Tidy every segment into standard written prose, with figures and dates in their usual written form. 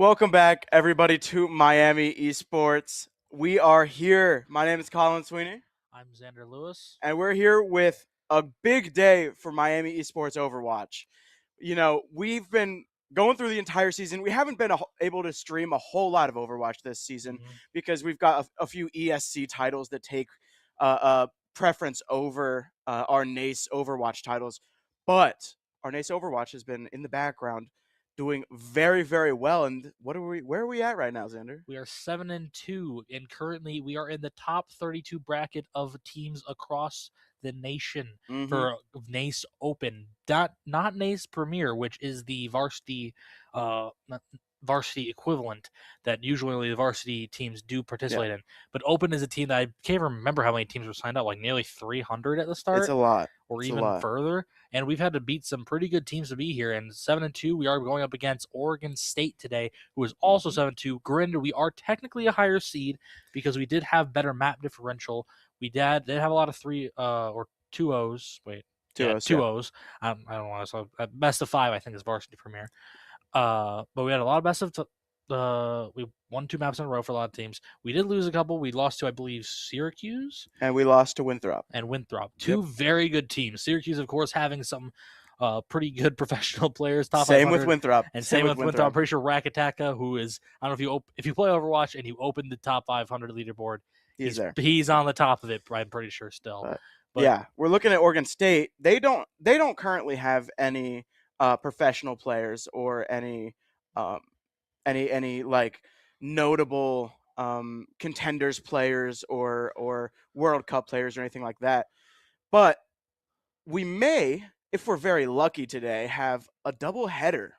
Welcome back, everybody, to Miami Esports. We are here. My name is Colin Sweeney, I'm Xander Lewis. and we're here with a big day for Miami Esports Overwatch. We've been going through the entire season. We haven't been able to stream a whole lot of Overwatch this season because we've got a few ESC titles that take preference over our NACE Overwatch titles. But our NACE Overwatch has been in the background doing very, very well. And where are we at right now, Xander? We are 7-2, and currently we are in the top 32 bracket of teams across the nation for NACE Open. Not NACE Premier, which is the varsity varsity equivalent that usually the varsity teams do participate in. But Open is a team that I can't remember how many teams were signed up, like nearly 300 at the start. It's a lot. Or It's even further. And we've had to beat some pretty good teams to be here. And 7-2, we are going up against Oregon State today, who is also 7-2. Granted, we are technically a higher seed because we did have better map differential. We did have a lot of 3 or 2 O's. Wait. Two O's. I don't know. So best of 5, I think, is varsity premier. But we had a lot of best of we won 2 maps in a row for a lot of teams. We did lose a couple. We lost to, I believe, Syracuse. And we lost to Winthrop. Two very good teams. Syracuse, of course, having some pretty good professional players. Same with Winthrop. And same with Winthrop. I'm pretty sure Rakataka, who is, I don't know if you play Overwatch and you open the top 500 leaderboard, he's there. He's on the top of it, I'm pretty sure still. But yeah, we're looking at Oregon State. They don't currently have any professional players or any like notable contenders players or World Cup players or anything like that. But we may, if we're very lucky today, have a double header.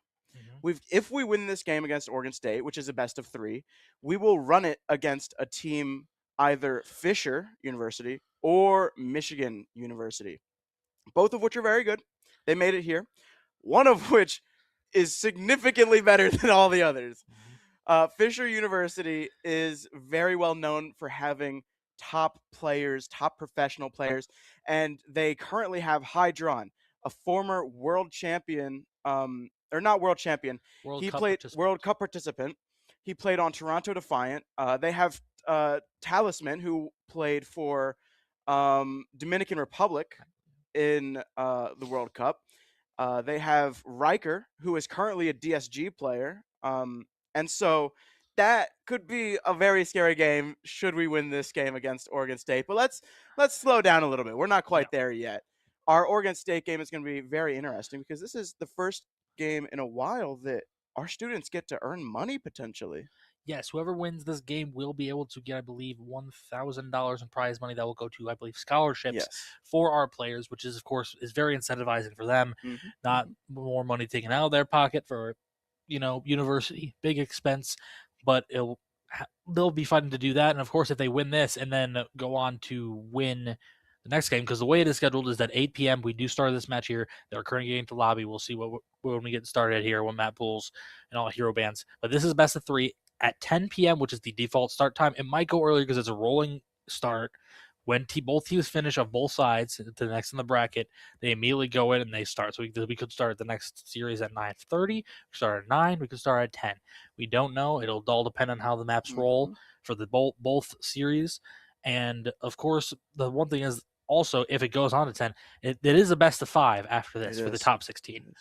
If we win this game against Oregon State, which is a best of 3, we will run it against a team either Fisher University or Michigan University, both of which are very good. They made it here. One of which is significantly better than all the others. Fisher University is very well known for having top players, top professional players, and they currently have Hydron, a former world champion, or not world champion. World Cup participant. He played on Toronto Defiant. They have Talisman, who played for Dominican Republic in the World Cup. They have Riker, who is currently a DSG player. And so that could be a very scary game should we win this game against Oregon State. But let's slow down a little bit. We're not quite there yet. Our Oregon State game is going to be very interesting because this is the first game in a while that our students get to earn money potentially. Yes, whoever wins this game will be able to get, I believe, $1,000 in prize money that will go to, I believe, scholarships for our players, which is, of course, is very incentivizing for them. Not more money taken out of their pocket for, university, big expense, but they'll be fighting to do that. And of course, if they win this and then go on to win the next game, because the way it is scheduled is that 8 p.m. we do start this match here. They're currently getting to lobby. We'll see when we get started here, when map pools and all hero bands. But this is best of 3 at 10 p.m., which is the default start time. It might go earlier because it's a rolling start. When both teams finish on both sides to the next in the bracket, they immediately go in and they start. So we could start the next series at 9:30. We could start at 9. We could start at 10. We don't know. It'll all depend on how the maps roll for the both series. And of course, the one thing is also if it goes on to 10, it is a best of 5 after this for the top 16.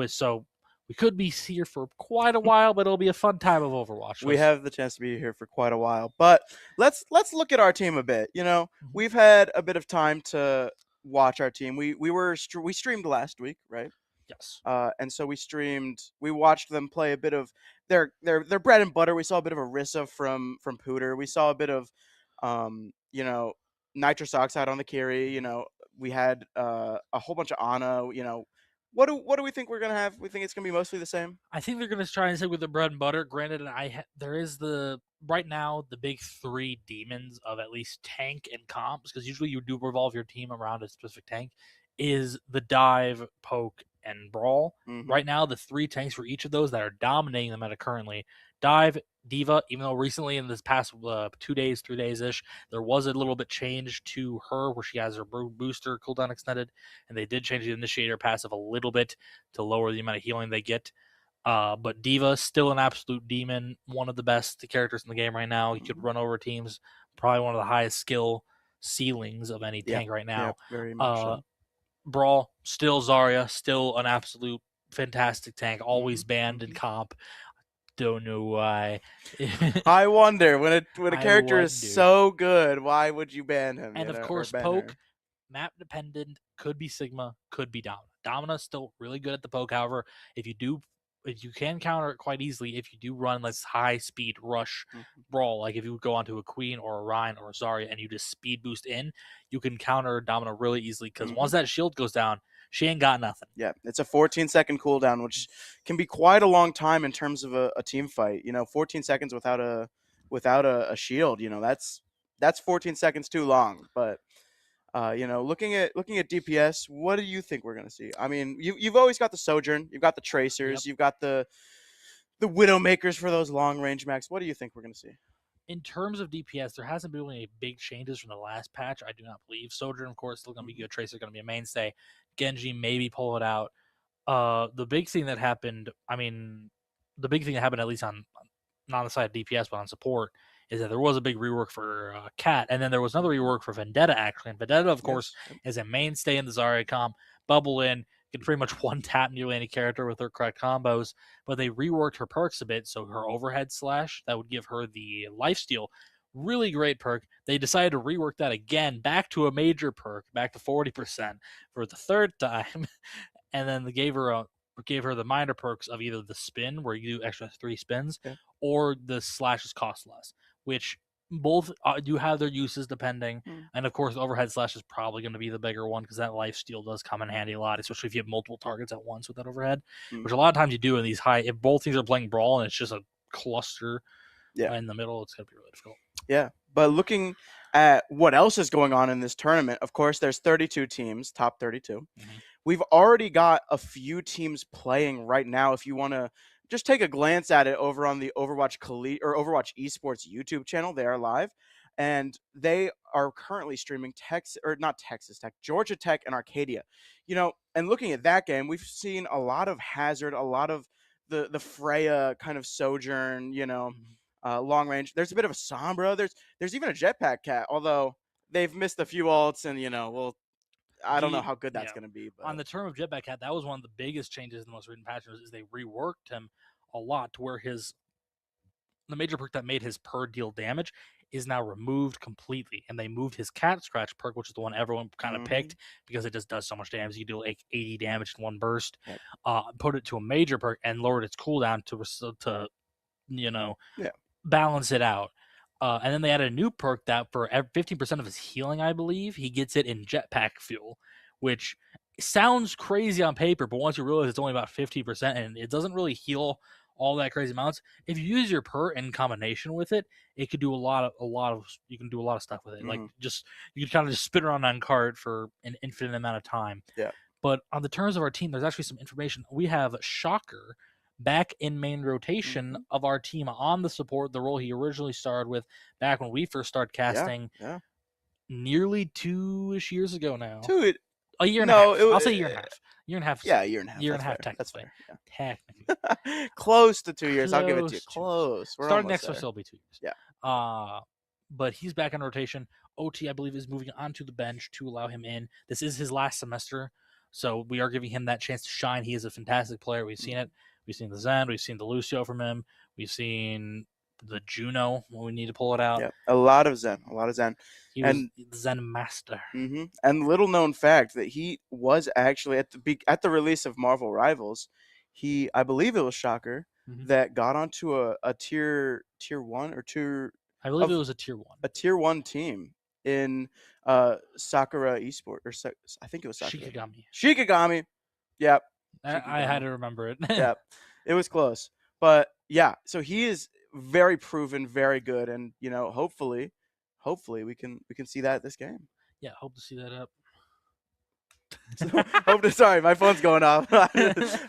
So we could be here for quite a while, but it'll be a fun time of Overwatch. We have the chance to be here for quite a while. But let's look at our team a bit. We've had a bit of time to watch our team. We streamed last week, right? Yes. And so we watched them play a bit of their bread and butter. We saw a bit of Orisa from Pooter. We saw a bit of nitrous oxide on the Kiri. We had a whole bunch of Ana. What do we think we're gonna have? We think it's gonna be mostly the same. I think they're gonna try and stick with the bread and butter. Granted, there is right now the big 3 demons of at least tank and comps, because usually you do revolve your team around a specific tank. Is the dive, poke, and brawl. Right now, the 3 tanks for each of those that are dominating the meta currently: dive, Diva. Even though recently in this past 2 days, 3 days ish, there was a little bit change to her where she has her booster cooldown extended, and they did change the initiator passive a little bit to lower the amount of healing they get. But D.Va still an absolute demon, one of the best characters in the game right now. He could run over teams, probably one of the highest skill ceilings of any tank right now. Yeah, very much so. Brawl, still Zarya, still an absolute fantastic tank, always banned in comp. Don't know why. I wonder when a character is so good, why would you ban him? And of course, poke, map dependent, could be Sigma, could be Domina. Domina's still really good at the poke. However, if you can counter it quite easily if you do run this high speed rush brawl, like if you go onto a Queen or a Rhine or a Zarya and you just speed boost in, you can counter Domina really easily because once that shield goes down, she ain't got nothing. Yeah, it's a 14-second cooldown, which can be quite a long time in terms of a team fight. 14 seconds without a shield, that's 14 seconds too long. But looking at DPS, what do you think we're gonna see? I mean, you've always got the Sojourn, you've got the Tracers, you've got the Widowmakers for those long range max. What do you think we're gonna see? In terms of DPS, there hasn't been any big changes from the last patch, I do not believe. Sojourn, of course, still going to be good. Tracer going to be a mainstay. Genji, maybe pull it out. The big thing that happened, at least on not on the side of DPS, but on support, is that there was a big rework for Cat, and then there was another rework for Vendetta, actually. And Vendetta, of course, is a mainstay in the Zarya comp. Bubble in, can pretty much one-tap nearly any character with her correct combos, but they reworked her perks a bit, so her overhead slash, that would give her the lifesteal. Really great perk. They decided to rework that again, back to a major perk, back to 40% for the third time, and then they gave her the minor perks of either the spin, where you do extra 3 spins, or the slashes cost less, which both do have their uses depending. And of course, overhead slash is probably going to be the bigger one because that life steal does come in handy a lot, especially if you have multiple targets at once with that overhead, which a lot of times you do in these high. If both teams are playing brawl and it's just a cluster in the middle, it's going to be really difficult. Yeah, but looking at what else is going on in this tournament, of course, there's 32 teams, top 32. We've already got a few teams playing right now. If you want to just take a glance at it over on the Overwatch Overwatch Esports YouTube channel, they are live, and they are currently streaming Georgia Tech and Arcadia. And looking at that game, we've seen a lot of Hazard, a lot of the Freya kind of Sojourn, long range. There's a bit of a Sombra. There's even a Jetpack Cat, although they've missed a few ults, and I don't know how good that's going to be. But on the term of Jetpack Cat, that was one of the biggest changes in the most recent patches, is they reworked him a lot to where the major perk that made his per deal damage is now removed completely, and they moved his Cat Scratch perk, which is the one everyone kind of picked because it just does so much damage. You do like 80 damage in one burst. Put it to a major perk and lowered its cooldown to balance it out. And then they added a new perk that for 15% of his healing, I believe, he gets it in Jetpack Fuel, which sounds crazy on paper, but once you realize it's only about 50% and it doesn't really heal all that crazy amounts, if you use your perk in combination with it, it could do you can do a lot of stuff with it. Like you can kind of just spin around on cart for an infinite amount of time. Yeah. But on the terms of our team, there's actually some information. We have Shocker back in main rotation of our team on the support, the role he originally started with back when we first started casting nearly 2-ish years ago now. A year and a half. I'll say a year and a half. Year and a half. Yeah, a year and a half. Year and a half, technically. Technically. Close to 2 years. I'll give it to you. Close. We're starting next semester will be 2 years. Yeah. But he's back in rotation. OT, I believe, is moving onto the bench to allow him in. This is his last semester, so we are giving him that chance to shine. He is a fantastic player. We've seen it. We've seen the Zen. We've seen the Lucio from him. We've seen the Juno when we need to pull it out. Yeah, a lot of Zen. He was the Zen master. And little known fact that he was actually at the release of Marvel Rivals, I believe it was Shocker that got onto a tier 1 or tier. I believe it was a tier 1. A tier 1 team in Sakura Esport, or I think it was Sakura. Shikigami. Yep. I had to remember it. Yep. It was close. But yeah, so he is very proven, very good, and hopefully we can see that this game. Yeah, hope to see that up. Sorry, my phone's going off. I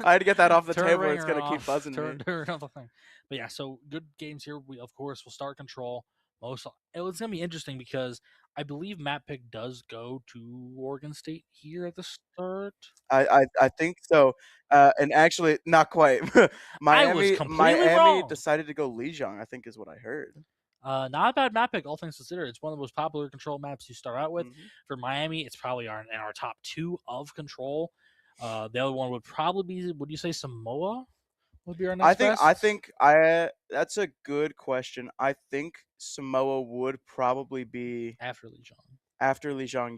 had to get that off the table. It's gonna keep buzzing me. Turn off the thing. But yeah, so good games here. We of course will start control. It's gonna be interesting because I believe map pick does go to Oregon State here at the start. I think so, and actually not quite. I was completely Miami wrong. decided to go Lijiang, I think is what I heard. Not a bad map pick, all things considered. It's one of the most popular control maps you start out with. For Miami, it's probably in our top 2 of control. The other one would probably be, would you say Samoa would be our next best? That's a good question. I think Samoa would probably be after Lijiang. After Lijiang,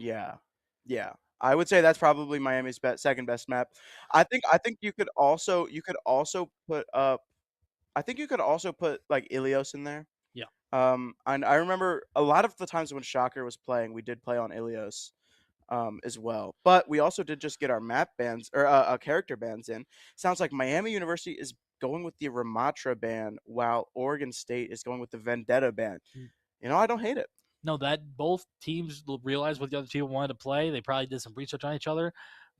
yeah. I would say that's probably Miami's second best map. I think you could also put like Ulias in there. Yeah. And I remember a lot of the times when Shocker was playing, we did play on Ulias. As well. But we also did just get our map bans or character bans in. Sounds like Miami University is going with the Ramatra ban, while Oregon State is going with the Vendetta ban. You know, I don't hate it. No, that both teams realized what the other team wanted to play. They probably did some research on each other.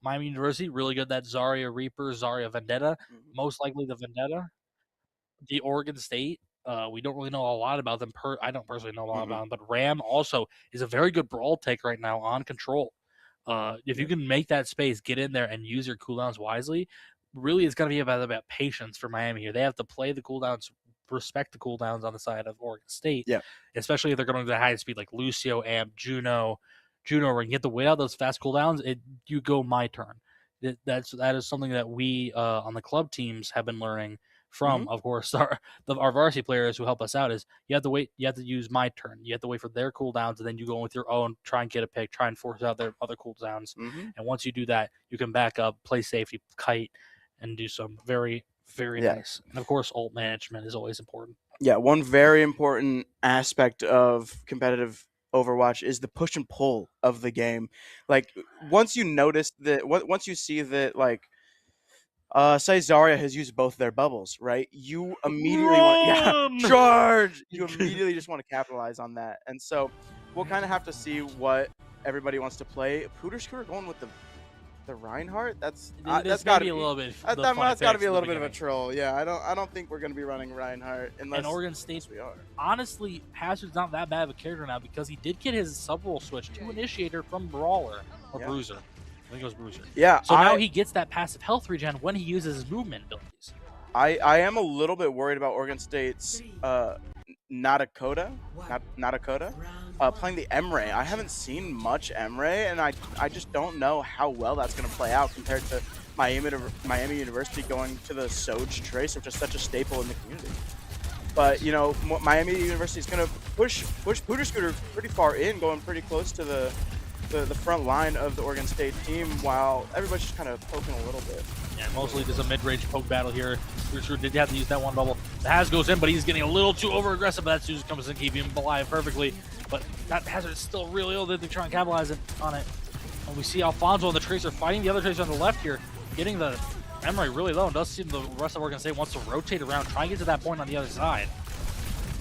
Miami University, really good that Zarya Reaper, Zarya Vendetta. Most likely the Vendetta. The Oregon State, we don't really know a lot about them. I don't personally know a lot about them, but Ram also is a very good brawl take right now on control. If you can make that space, get in there and use your cooldowns wisely, really it's going to be about patience for Miami here. They have to play the cooldowns, respect the cooldowns on the side of Oregon State, especially if they're going to the high speed like Lucio, Amp, Juno, where you get to wait out those fast cooldowns. You go my turn. That is something that we on the club teams have been learning from, of course, our varsity players who help us out. Is you have to wait, you have to use my turn, you have to wait for their cooldowns, and then you go with your own, try and get a pick, try and force out their other cooldowns. And once you do that, you can back up, play safety, kite, and do some very, very nice. And of course, ult management is always important. Yeah, one very important aspect of competitive Overwatch is the push and pull of the game. Like once you see that, like say Zarya has used both their bubbles, right? You immediately want charge. You immediately just want to capitalize on that. And so we'll kind of have to see what everybody wants to play. Scooter going with the Reinhardt. That's got to be a little bit. That's got to be a little bit of a troll. Yeah, I don't think we're going to be running Reinhardt unless. And Oregon State, we are. Honestly, Hazard's not that bad of a character now because he did get his sub role switch to Initiator from Brawler or Bruiser. I think it was Bruiser. Yeah. So now he gets that passive health regen when he uses his movement abilities. I am a little bit worried about Oregon State's Natakota playing the Emre. I haven't seen much Emre, and I just don't know how well that's going to play out compared to Miami University going to the Soj Trace, which is such a staple in the community. But, you know, Miami University is going to push Pooter Scooter pretty far in, going pretty close to the front line of the Oregon State team, while everybody's just kind of poking a little bit. Yeah, mostly just a mid-range poke battle here. Pooter did have to use that one bubble. The Haz goes in, but he's getting a little too over-aggressive, but that Susan comes in, keeping him alive perfectly. But that Hazard is still really ill. They try and capitalize on it. And we see Alfonso and the Tracer fighting the other Tracer on the left here, getting the Emery really low. And does seem the rest of Oregon State wants to rotate around, try and get to that point on the other side.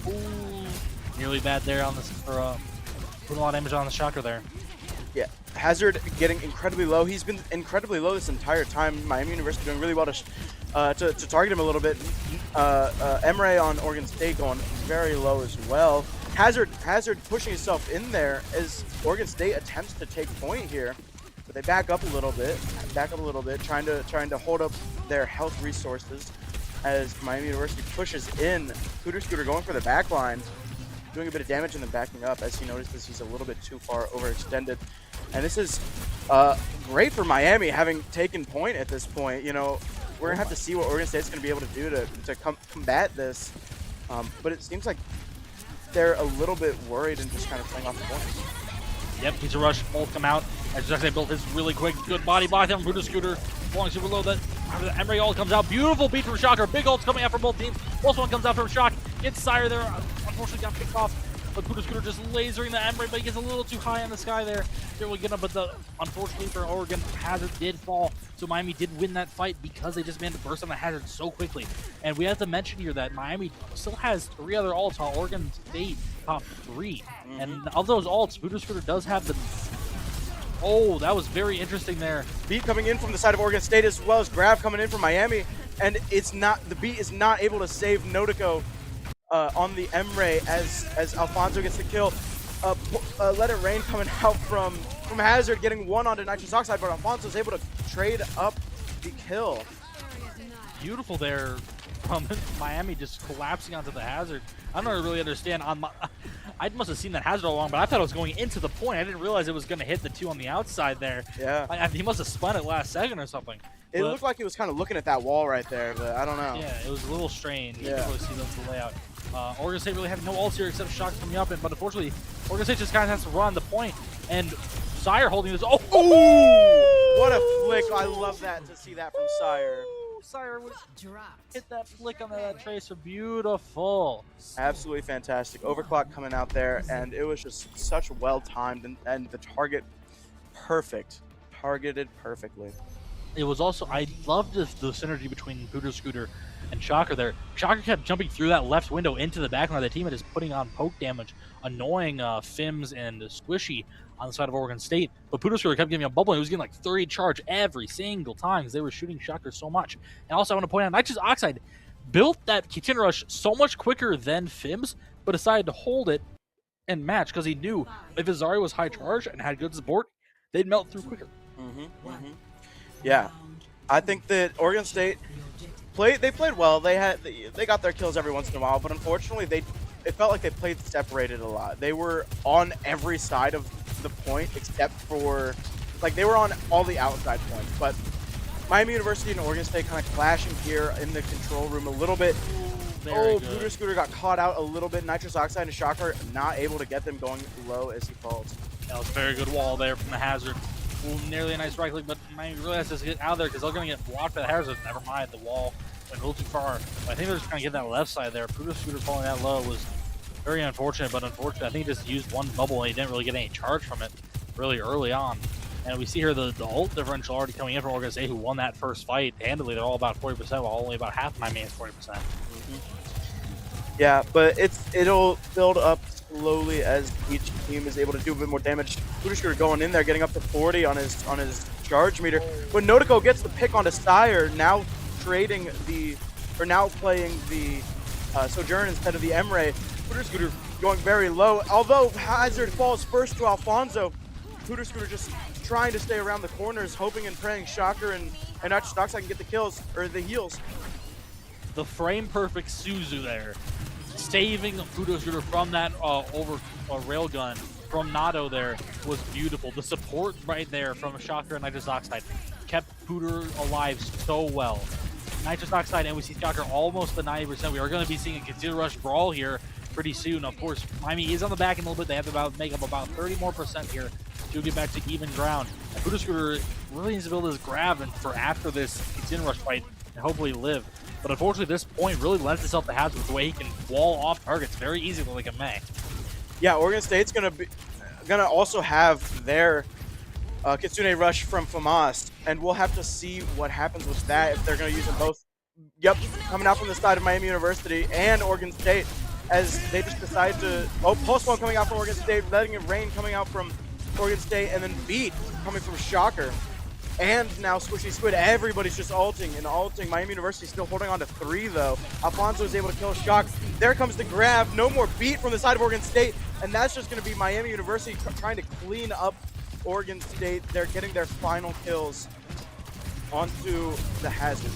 Ooh, nearly bad there on this, for putting a lot of damage on the Shocker there. Yeah, Hazard getting incredibly low. He's been incredibly low this entire time. Miami University doing really well to target him a little bit. Emre on Oregon State going very low as well. Hazard pushing himself in there as Oregon State attempts to take point here, but they back up a little bit, trying to hold up their health resources as Miami University pushes in. Pooter Scooter going for the back line, doing a bit of damage and then backing up as he notices he's a little bit too far overextended. And this is great for Miami, having taken point at this point. You know, we're going to have to see what Oregon State's going to be able to do to combat this. But it seems like they're a little bit worried and just kind of playing off the points. Yep, he's a rush. Both come out. As Xander built his really quick, good body block there from Pooter Scooter. Falling super low. That Emery ult comes out. Beautiful beat from Shocker. Big ults coming out from both teams. Also one comes out from Shock. Gets Sire there. Unfortunately got picked off. But Pooter Scooter just lasering the Emery, but he gets a little too high in the sky there. There we get him, but unfortunately for Oregon, Hazard did fall. So Miami did win that fight because they just managed to burst on the Hazard so quickly. And we have to mention here that Miami still has 3 other ults, while Oregon State top 3. And of those ults, Pooter Scooter does have the... Oh, that was very interesting there. Beat coming in from the side of Oregon State, as well as Grav coming in from Miami. And the beat is not able to save Notico on the Emre as Alfonso gets the kill. Let It Rain coming out from Hazard, getting one onto Nitrous Oxide, but Alfonso's able to trade up the kill. Beautiful there from Miami, just collapsing onto the Hazard. I don't really understand. I must have seen that Hazard all along, but I thought it was going into the point. I didn't realize it was going to hit the two on the outside there. Yeah. He must have spun it last second or something. It looked like he was kind of looking at that wall right there, but I don't know. Yeah, it was a little strange. You can really see the layout. Oregon State really having no ults here except shots coming up, but unfortunately, Oregon State just kind of has to run the point. And Sire holding this. Oh! Ooh! What a flick. I love that to see that from Sire. Sire would hit that flick on that tracer. Beautiful. Absolutely fantastic. Overclock coming out there, and it was just such well timed, and the target perfect. Targeted perfectly. It was also, I loved the synergy between Booter Scooter and Shocker there. Shocker kept jumping through that left window into the backline of the team and just putting on poke damage, annoying Fims and Squishy on the side of Oregon State. But Booter Scooter kept giving a bubble, and he was getting like 30 charge every single time because they were shooting Shocker so much. And also, I want to point out, Nitrous Oxide built that Kitchen Rush so much quicker than Fims, but decided to hold it and match because he knew if his Zarya was high charge and had good support, they'd melt through quicker. Yeah, I think that Oregon State played well. They got their kills every once in a while, but unfortunately, it felt like they played separated a lot. They were on every side of the point except for, like, they were on all the outside points. But Miami University and Oregon State kind of clashing here in the control room a little bit. Booter Scooter got caught out a little bit. Nitrous Oxide and Shocker not able to get them going low as he falls. That was a very good wall there from the Hazard. Ooh, nearly a nice right click, but Miami really has to get out of there because they're going to get blocked by the Hazard. Never mind, the wall went a little too far. But I think they're just trying to get that left side there. Booter Scooter falling that low was very unfortunate, but unfortunate. I think he just used one bubble and he didn't really get any charge from it really early on. And we see here the ult differential already coming in from Oregon State, who won that first fight handily. They're all about 40%, while only about half of Miami is 40%. Yeah, but it'll build up slowly as each team is able to do a bit more damage. Booter Scooter going in there, getting up to 40 on his charge meter. When Notico gets the pick onto Sire, now playing the Sojourn instead of the Emre. Booter Scooter going very low. Although Hazard falls first to Alfonso, Booter Scooter just trying to stay around the corners, hoping and praying Shocker and Nitrous Oxide can get the kills or the heals. The frame perfect Suzu there, saving Booter Scooter from that railgun from Nato there was beautiful. The support right there from Shocker and Nitrous Oxide kept Booter alive so well. Nitrous Oxide and we see Shocker almost the 90%. We are going to be seeing a Conceal Rush brawl here pretty soon. Of course, Miami is on the back end a little bit. They have to make up about 30 more % here to get back to even ground. And Booter Scooter really needs to build his grab and for after this Conceal Rush fight and hopefully live. But unfortunately, this point really lends itself to Hazard with the way he can wall off targets very easily like a May. Yeah, Oregon State's gonna also have their Kitsune Rush from FAMAS, and we'll have to see what happens with that if they're gonna use them both. Yep, coming out from the side of Miami University and Oregon State as they just decide to. Pulse Bomb coming out from Oregon State, Letting It Rain coming out from Oregon State, and then Beat coming from Shocker. And now Squishy Squid, everybody's just ulting and ulting. Miami University still holding on to 3 though. Alfonso is able to kill Shock. There comes the grab. No more Beat from the side of Oregon State. And that's just going to be Miami University trying to clean up Oregon State. They're getting their final kills onto the Hazard.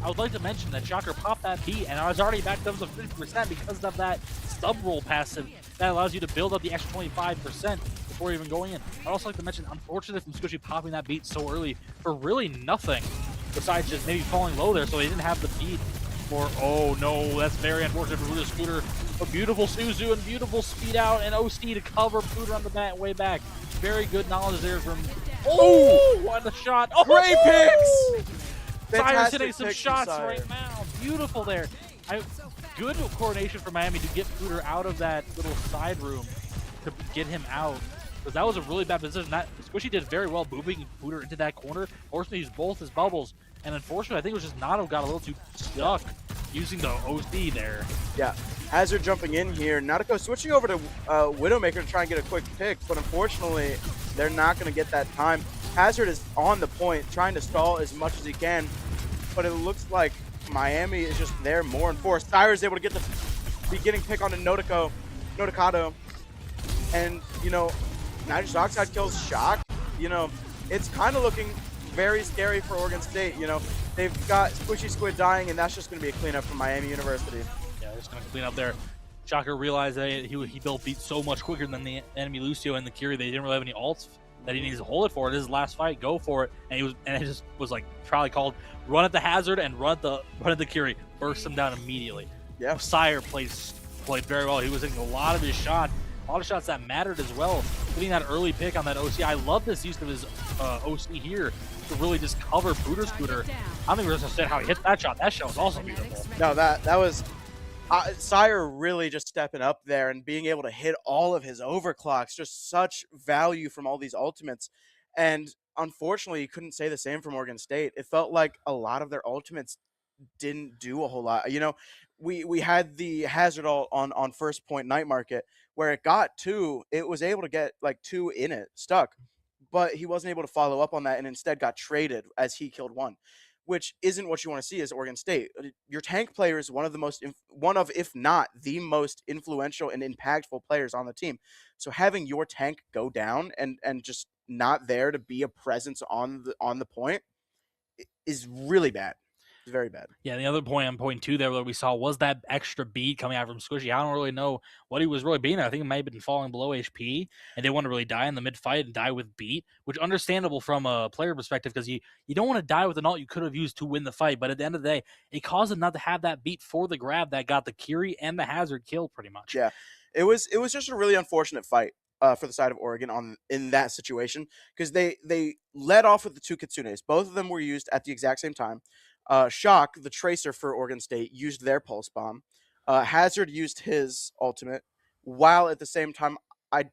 I would like to mention that Shocker popped that Beat and I was already back up to 50% because of that stub roll passive that allows you to build up the extra 25% before even going in. I'd also like to mention, unfortunately, from Squishy popping that Beat so early for really nothing besides just maybe falling low there, so he didn't have the Beat for, oh no, that's very unfortunate for Booter Scooter. A beautiful Suzu and beautiful speed out and OC to cover Booter on the way back. Very good knowledge there from, what a shot. Oh, great picks! Sire's hitting some shots right now. Beautiful there. Good coordination for Miami to get Booter out of that little side room to get him out. Because that was a really bad position. Squishy did very well moving Booter into that corner, forced him to use both his bubbles. And unfortunately, I think it was just Nato got a little too stuck using the OC there. Yeah, Hazard jumping in here. Nautico switching over to Widowmaker to try and get a quick pick, but unfortunately, they're not going to get that time. Hazard is on the point, trying to stall as much as he can, but it looks like Miami is just there more in force. Tyre is able to get the beginning pick onto Noticado. And, nitrous oxide kills Shock. It's kind of looking very scary for Oregon State. They've got Squishy Squid dying, and that's just going to be a cleanup from Miami University. Yeah, they're just going to clean up there. Shocker realized that he built beat so much quicker than the enemy Lucio and the Curie. They didn't really have any ults that he needs to hold it for. This is his last fight. Go for it. And it just was like probably called run at the hazard and run at the Curie. Burst him down immediately. Yeah. Sire played very well. He was hitting a lot of his shots. A lot of shots that mattered as well. Getting that early pick on that OC. I love this use of his OC here to really just cover Pooter Scooter. I don't think we're supposed to say how he hit that shot. That shot was also beautiful. No, that was Sire really just stepping up there and being able to hit all of his overclocks. Just such value from all these ultimates. And unfortunately, you couldn't say the same from Oregon State. It felt like a lot of their ultimates didn't do a whole lot. We had the hazard ult on first point night market where it got 2. It was able to get like 2 in it stuck, but he wasn't able to follow up on that and instead got traded as he killed 1, which isn't what you want to see as Oregon State. Your tank player is one of, if not the most influential and impactful players on the team. So having your tank go down and just not there to be a presence on the point is really bad. It's very bad. Yeah, the other point on point 2 there that we saw was that extra beat coming out from Squishy. I don't really know what he was really beating. I think it might have been falling below HP, and they want to really die in the mid fight and die with beat, which understandable from a player perspective because you don't want to die with an ult you could have used to win the fight. But at the end of the day, it caused him not to have that beat for the grab that got the Curie and the hazard killed pretty much. Yeah, it was just a really unfortunate fight for the side of Oregon in that situation because they led off with the 2 Kitsunes. Both of them were used at the exact same time. Shock, the tracer for Oregon State, used their pulse bomb. Hazard used his ultimate, while at the same time, I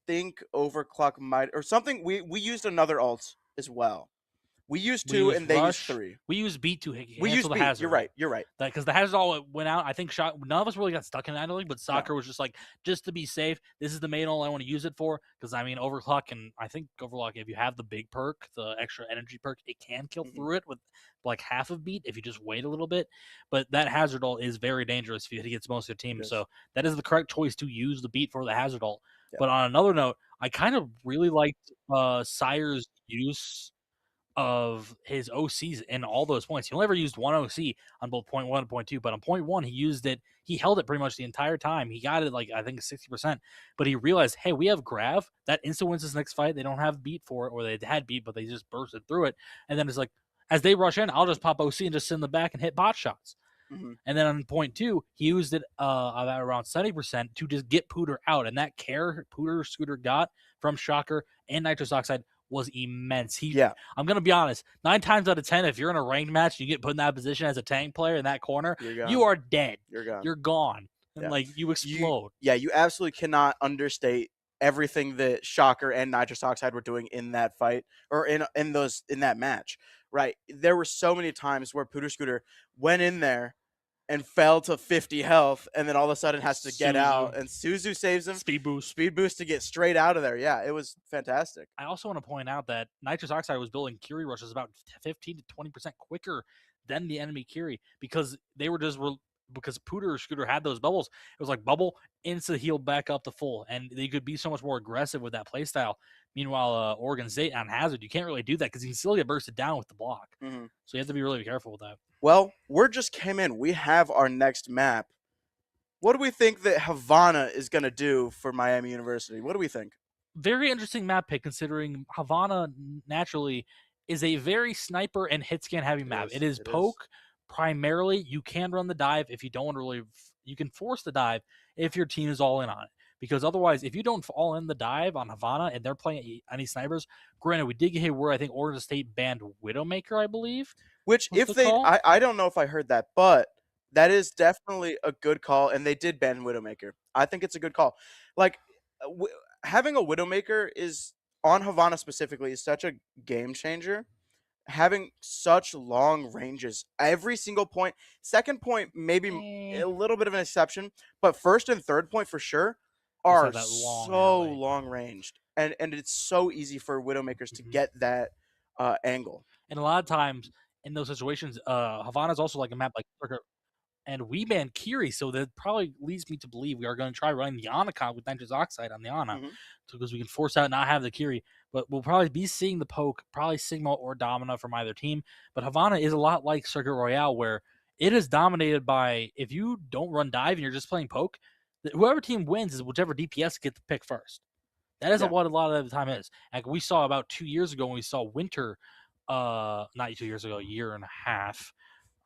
think Overclock might or something. We used another ult as well. We used 2 and they used 3. We used beat to we used the beat. hazard. You're right. Because the hazard all went out. I think none of us really got stuck in that, but Soccer was just like, just to be safe, this is the main ult I want to use it for. Because, Overclock, and I think Overclock, if you have the big perk, the extra energy perk, it can kill through it with like half of beat if you just wait a little bit. But that hazard ult is very dangerous if it gets most of your team. Yes. So that is the correct choice to use the beat for the hazard ult. Yep. But on another note, I kind of really liked Sire's use of his OCs in all those points. He only ever used 1 OC on both point 1 and point 2, but on point 1, he held it pretty much the entire time. He got it like, I think 60%, but he realized, hey, we have Grav. That insta wins this next fight. They don't have beat for it, or they had beat, but they just bursted through it. And then it's like, as they rush in, I'll just pop OC and just sit in the back and hit bot shots. Mm-hmm. And then on point 2, he used it about around 70% to just get Pooter out. And that care Pooter Scooter got from Shocker and Nitrous Oxide was immense. I'm going to be honest, 9 times out of 10, if you're in a ranked match, you get put in that position as a tank player in that corner, you are dead. You're gone. And you explode. You absolutely cannot understate everything that Shocker and Nitrous Oxide were doing in that fight or in that match. Right. There were so many times where Pooter Scooter went in there and fell to 50 health, and then all of a sudden has to get out, and Suzu saves him. Speed boost to get straight out of there. Yeah, it was fantastic. I also want to point out that Nitrous Oxide was building Curie rushes about 15 to 20% quicker than the enemy Curie because they were just because Pooter Scooter had those bubbles. It was like bubble, insta heal back up to full, and they could be so much more aggressive with that playstyle. Meanwhile, Oregon State on Hazard, you can't really do that because you can still get bursted down with the block. Mm-hmm. So you have to be really careful with that. Well, word just came in. We have our next map. What do we think that Havana is going to do for Miami University? What do we think? Very interesting map pick considering Havana naturally is a very sniper and hit scan heavy map. It is poke. Primarily, you can run the dive if you don't want to really. You can force the dive if your team is all in on it. Because otherwise, if you don't fall in the dive on Havana and they're playing any snipers, granted, we did get hit where I think Oregon State banned Widowmaker, I believe. Which, if they, I don't know if I heard that, but that is definitely a good call, and they did ban Widowmaker. I think it's a good call. Like, having a Widowmaker is, on Havana specifically, is such a game changer. Having such long ranges, every single point, second point maybe a little bit of an exception, but first and third point for sure are so long ranged, and it's so easy for Widowmakers to get that angle. And a lot of times in those situations, Havana is also like a map like and we banned Kiri, so that probably leads me to believe we are going to try running the Ana comp with nitrous oxide on the Ana, because we can force out not have the Kiri. But we'll probably be seeing the poke, probably Sigma or Domina from either team. But Havana is a lot like Circuit Royale, where it is dominated by, if you don't run dive and you're just playing poke, whoever team wins is whichever DPS gets the pick first. That is what a lot of the time is. Like we saw about 2 years ago when we saw Winter, not 2 years ago, a year and a half.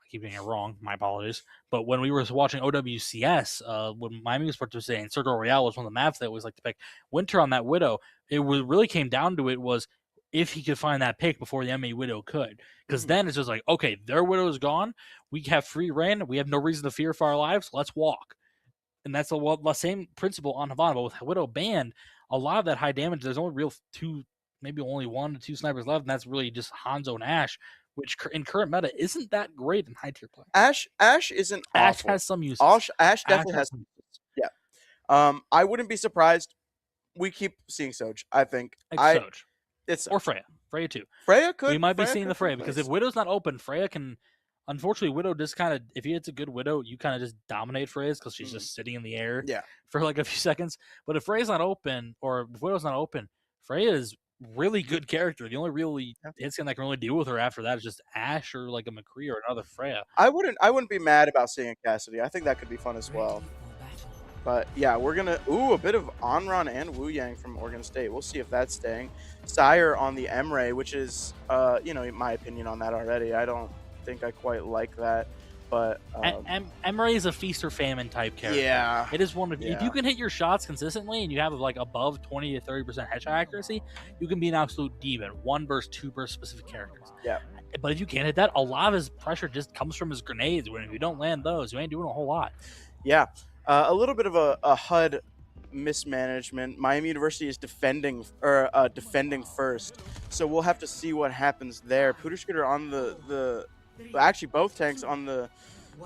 I keep getting it wrong. My apologies. But when we were watching OWCS, when Miami was participating, Circle Royale was one of the maps that I always like to pick. Winter on that Widow, it really came down to it was if he could find that pick before the MA Widow could. Because then it's just like, okay, their Widow is gone. We have free reign. We have no reason to fear for our lives. Let's walk. And that's the same principle on Havana. But with Widow banned, a lot of that high damage, there's only maybe only 1 to 2 snipers left, and that's really just Hanzo and Ashe, which in current meta isn't that great in high tier play. Ashe isn't Ashe awful. has some uses. Ashe definitely has some uses. Yeah. I wouldn't be surprised. We keep seeing Soj, I think. Soj. It's or Freya. Freya too. Freya could. We might be seeing the Freya, because if Widow's not open, Freya can. Unfortunately, Widow just kind of, if he hits a good Widow, you kind of just dominate Freya's because she's just sitting in the air for like a few seconds. But if Freya's not open, or if Widow's not open, Freya is really good character. The only really hit skin that can really deal with her after that is just Ashe or like a McCree or another Freya. I wouldn't be mad about seeing Cassidy. I think that could be fun as well. But yeah, we're gonna a bit of Onron and Wu Yang from Oregon State. We'll see if that's staying. Sire on the Emre, which is my opinion on that already. I don't think I quite like that, but Emre is a feast or famine type character. Yeah, it is one of if you can hit your shots consistently and you have like above 20 to 30% headshot accuracy, you can be an absolute demon. 1 burst, 2 burst specific characters. Yeah, but if you can't hit that, a lot of his pressure just comes from his grenades. When if you don't land those, you ain't doing a whole lot. Yeah, a little bit of a HUD mismanagement. Miami University is defending first, so we'll have to see what happens there. Pooter Scooter on the actually both tanks on the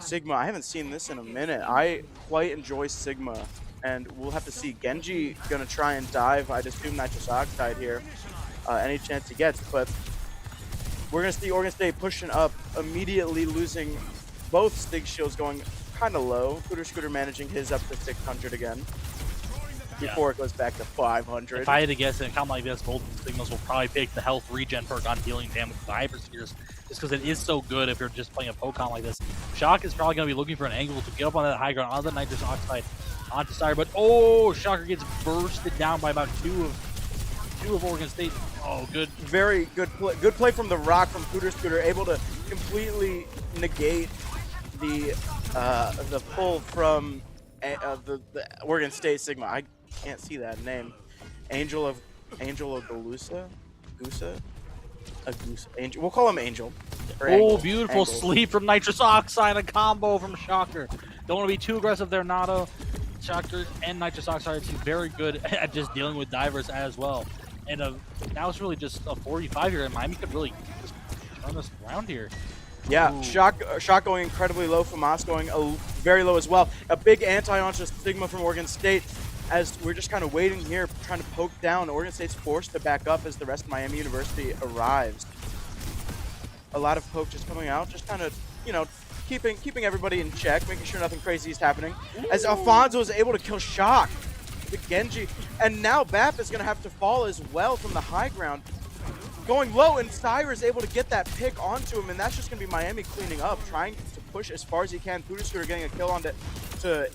Sigma. I haven't seen this in a minute. I quite enjoy Sigma, and we'll have to see. Genji gonna try and dive. I'd assume nitrous oxide here, any chance he gets. But we're gonna see Oregon State pushing up, immediately losing both Stig shields, going kind of low. Pooter Scooter managing his up to 600 again before it goes back to 500. If I had to guess, in a comp like this, both Signals will probably pick the health regen perk on dealing damage with the Hyperspheres, just because it is so good if you're just playing a Pokemon like this. Shock is probably going to be looking for an angle to get up on that high ground on the nitrous oxide onto Sire, but Shocker gets bursted down by about two of Oregon State. Oh, good. Very good play from the Rock from Pooter Scooter, able to completely negate the pull from the Oregon State Sigma. I can't see that name. Angel of Galusa? Angel. We'll call him Angel. Beautiful sleep from nitrous oxide, a combo from Shocker. Don't want to be too aggressive there, Nato. Shocker and nitrous oxide are two very good at just dealing with divers as well. And now it's really just a 45 here, and Miami could really just turn this around here. Yeah, Shock going incredibly low. Famas going very low as well. A big anti-onto Sigma from Oregon State, as we're just kind of waiting here, trying to poke down. Oregon State's forced to back up as the rest of Miami University arrives. A lot of poke just coming out, just kind of, keeping everybody in check, making sure nothing crazy is happening. As Alfonso is able to kill Shock, the Genji, and now Bap is going to have to fall as well from the high ground. Going low, and Sire is able to get that pick onto him, and that's just going to be Miami cleaning up, trying to push as far as he can. Pooter Scooter getting a kill onto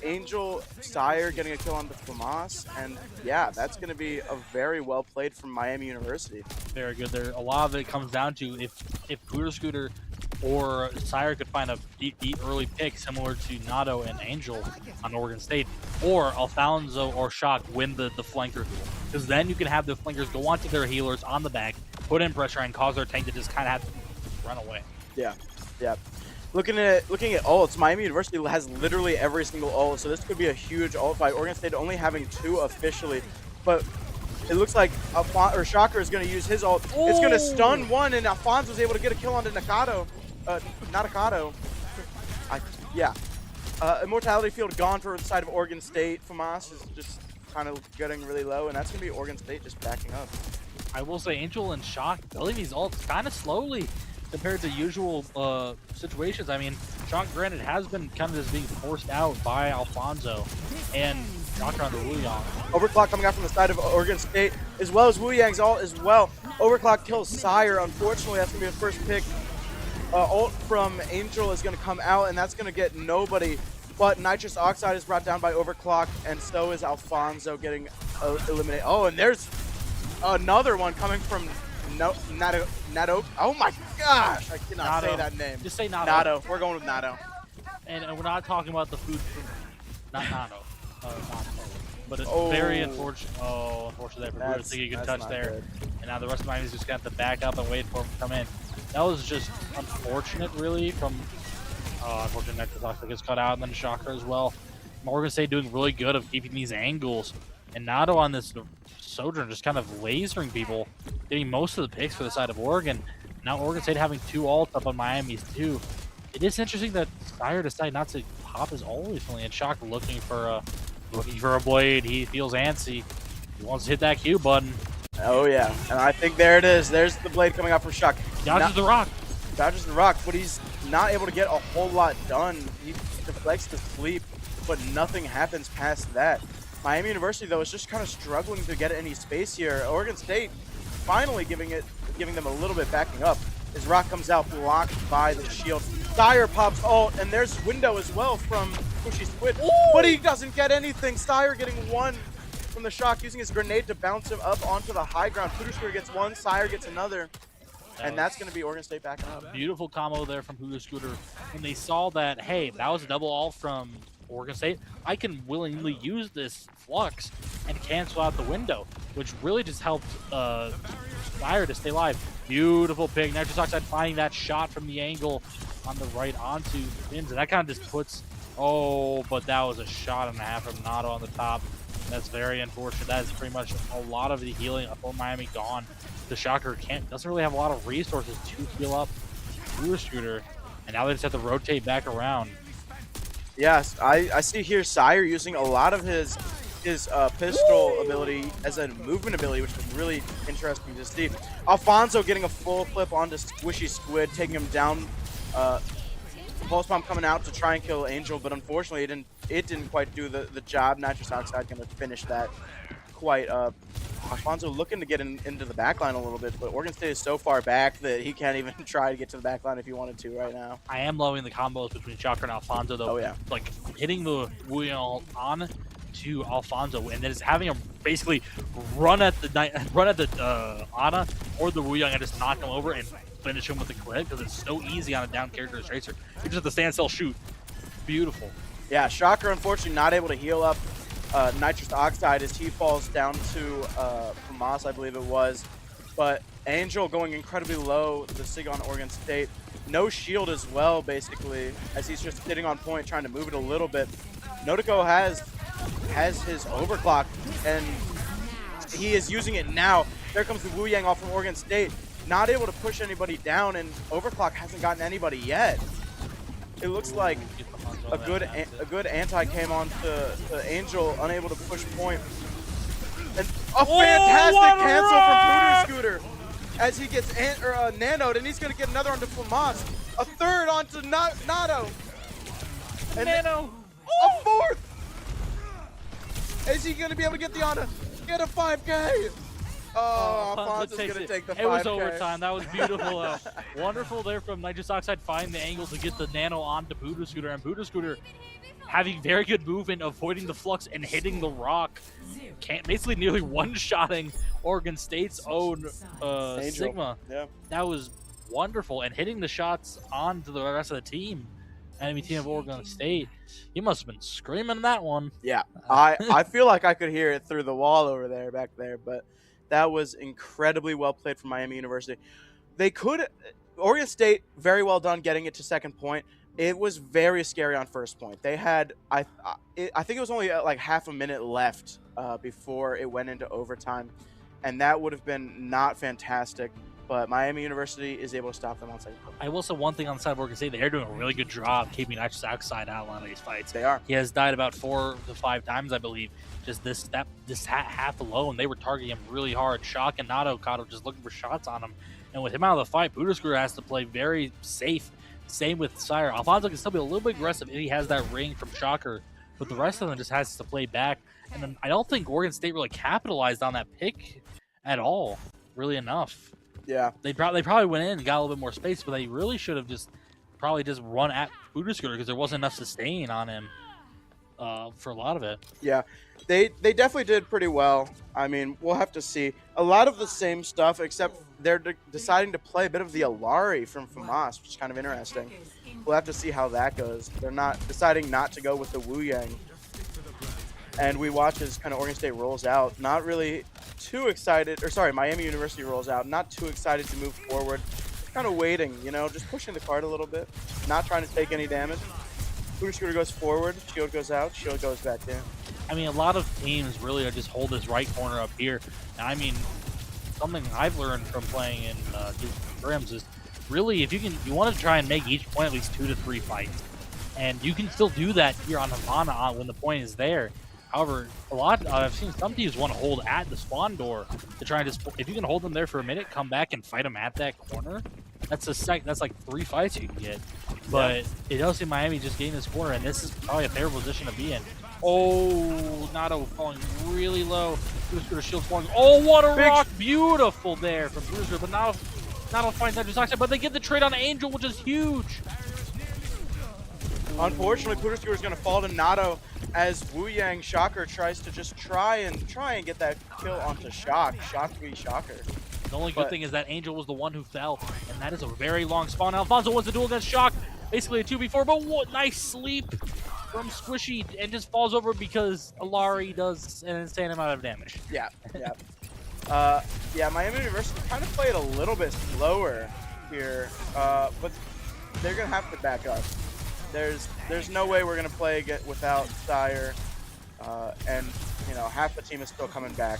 Angel, Sire getting a kill onto Famas, and yeah, that's going to be a very well played from Miami University. Very good there. A lot of it comes down to if Pooter Scooter or Sire could find a deep early pick similar to Nato and Angel on Oregon State, or Alfonso or Shock win the flanker duel. Because then you can have the flankers go onto their healers on the back, put in pressure, and cause their tank to just kind of have to run away. Yeah. Looking at ults, Miami University has literally every single ult, so this could be a huge ult fight. Oregon State only having 2 officially, but it looks like Shocker is going to use his ult. It's going to stun one, and Alfonso was able to get a kill onto Nakado. Immortality field gone for the side of Oregon State. Famas is just kind of getting really low, and that's going to be Oregon State just backing up. I will say Angel and Shock building these ults kind of slowly. compared to usual situations. I mean, Shock, granted, has been kind of just being forced out by Alfonso and Shocker on the Wuyang. Overclock coming out from the side of Oregon State, as well as Wuyang's ult as well. Overclock kills Sire. Unfortunately, that's going to be the first pick. Ult from Angel is going to come out, and that's going to get nobody. But Nitrous Oxide is brought down by Overclock, and so is Alfonso getting eliminated. Oh, and there's another one coming from Nato. Oh my gosh, I cannot say that name. Just say Nato. Nato. We're going with Nato. And we're not talking about the food, not Nato. But it's very unfortunate. Oh, unfortunately, there for Buddha. Think he could touch there. Good. And now the rest of Miami's just got to back up and wait for him to come in. That was just unfortunate, really, from unfortunate Nitrous Oxide gets cut out, and then Shocker as well. Oregon State doing really good of keeping these angles. And Nato on this Sojourn just kind of lasering people, getting most of the picks for the side of Oregon. Now Oregon State having 2 ults up on Miami's too. It is interesting that Sire decided not to pop his ult recently, and Shock looking for a blade. He feels antsy. He wants to hit that Q button. Oh yeah, and I think there it is. There's the blade coming out from Shock. Dodges the rock. Dodges the rock, but he's not able to get a whole lot done. He deflects to sleep, but nothing happens past that. Miami University, though, is just kind of struggling to get any space here. Oregon State finally giving them a little bit backing up. His rock comes out, blocked by the shield. Sire pops ult, and there's window as well from Pushy Squid, but he doesn't get anything. Sire getting one from the Shock, using his grenade to bounce him up onto the high ground. Hoodoo Scooter gets one, Sire gets another, and that's going to be Oregon State backing up. Beautiful combo there from Hoodoo Scooter. When they saw that, hey, that was a double ult from Oregon State, I can willingly use this flux and cancel out the window, which really just helped Sire to stay alive. Beautiful pick. Nitrous Oxide finding that shot from the angle on the right onto Fins, and that kind of just puts, but that was a shot and a half from Nato on the top. That's very unfortunate. That is pretty much a lot of the healing up on Miami gone. The Shocker doesn't really have a lot of resources to heal up through a Scooter, and now they just have to rotate back around. Yes, I see here Sire using a lot of his pistol ability as a movement ability, which is really interesting to see. Alfonso getting a full flip onto Squishy Squid, taking him down. Pulse Bomb coming out to try and kill Angel, but unfortunately it didn't quite do the job. Nitrous Oxide going to finish that quite Alfonso looking to get into the backline a little bit, but Oregon State is so far back that he can't even try to get to the backline if he wanted to right now. I am loving the combos between Shocker and Alfonso, though. Oh, yeah. Like, hitting the Wuyang on to Alfonso, and then just having him basically run at the Ana or the Wuyang and just knock him over and finish him with a clip, because it's so easy on a down character as Tracer. You just have to stand still, shoot. Beautiful. Yeah, Shocker unfortunately not able to heal up Nitrous Oxide as he falls down to Famas, I believe it was. But Angel going incredibly low, the Sig on Oregon State. No shield as well, basically, as he's just sitting on point trying to move it a little bit. Notico has his overclock, and he is using it now. There comes the Wuyang off from Oregon State. Not able to push anybody down, and overclock hasn't gotten anybody yet. It looks like a good anti came on to Angel, unable to push point. And a fantastic cancel from Scooter as he gets nanoed, and he's going to get another onto Famas. A third onto Nato. And Nano. A fourth. Is he going to be able to get the honor? Get a 5K. Oh, Alfonso's going to take the 5K. It was overtime. That was beautiful. Wonderful there from Nitrous Oxide, finding the angle to get the nano onto Buddha Scooter. And Buddha Scooter having very good movement, avoiding the flux and hitting the rock. Basically nearly one-shotting Oregon State's own Sigma. Yeah. That was wonderful. And hitting the shots onto the rest of the team. Enemy team of Oregon State. He must have been screaming that one. Yeah. I feel like I could hear it through the wall over there, back there. But that was incredibly well played from Miami University. Oregon State, very well done getting it to second point. It was very scary on first point. They had, I think it was only like half a minute left before it went into overtime. And that would have been not fantastic. But Miami University is able to stop them on second point. I will say one thing on the side of Oregon State. They're doing a really good job keeping Nitrous Oxide out of these fights. They are. He has died about 4 to 5 times, I believe. Just this half alone, they were targeting him really hard. Shock and Nato just looking for shots on him. And with him out of the fight, Pooter has to play very safe. Same with Sire. Alfonso can still be a little bit aggressive if he has that ring from Shocker, but the rest of them just has to play back. And then I don't think Oregon State really capitalized on that pick at all, really enough. Yeah. They probably went in and got a little bit more space, but they really should have probably just run at Pooter because there wasn't enough sustain on him for a lot of it. Yeah. They definitely did pretty well. I mean, we'll have to see. A lot of the same stuff, except they're deciding to play a bit of the Alari from FAMAS, which is kind of interesting. We'll have to see how that goes. They're deciding not to go with the Wu Yang. And we watch as kind of Oregon State rolls out. Not really too excited. Or sorry, Miami University rolls out. Not too excited to move forward. Kind of waiting, just pushing the card a little bit. Not trying to take any damage. Pooter Scooter goes forward. Shield goes out. Shield goes back in. I mean, a lot of teams really are just hold this right corner up here. And I mean, something I've learned from playing in scrims is really if you want to try and make each point at least 2 to 3 fights, and you can still do that here on Havana when the point is there. However, I've seen some teams want to hold at the spawn door to try and just if you can hold them there for a minute, come back and fight them at that corner. That's like 3 fights you can get. But it does seem Miami just getting this corner, and this is probably a favorable position to be in. Oh, Nato falling really low. Scooter shield falling. Oh, what a rock! Beautiful there from Bruiser, but Nato finds that just but they get the trade on Angel, which is huge. Unfortunately, Pooter Scooter is going to fall to Nato as Wu Yang Shocker tries to just try and get that kill onto Shock. Shock v Shocker. The only good thing is that Angel was the one who fell, and that is a very long spawn. Alfonso wins the duel against Shock. Basically a 2v4, but what nice sleep from Squishy, and just falls over because Alari does an insane amount of damage. Yeah. Miami University kind of played a little bit slower here, but they're going to have to back up. There's no way we're going to play without Sire, and half the team is still coming back.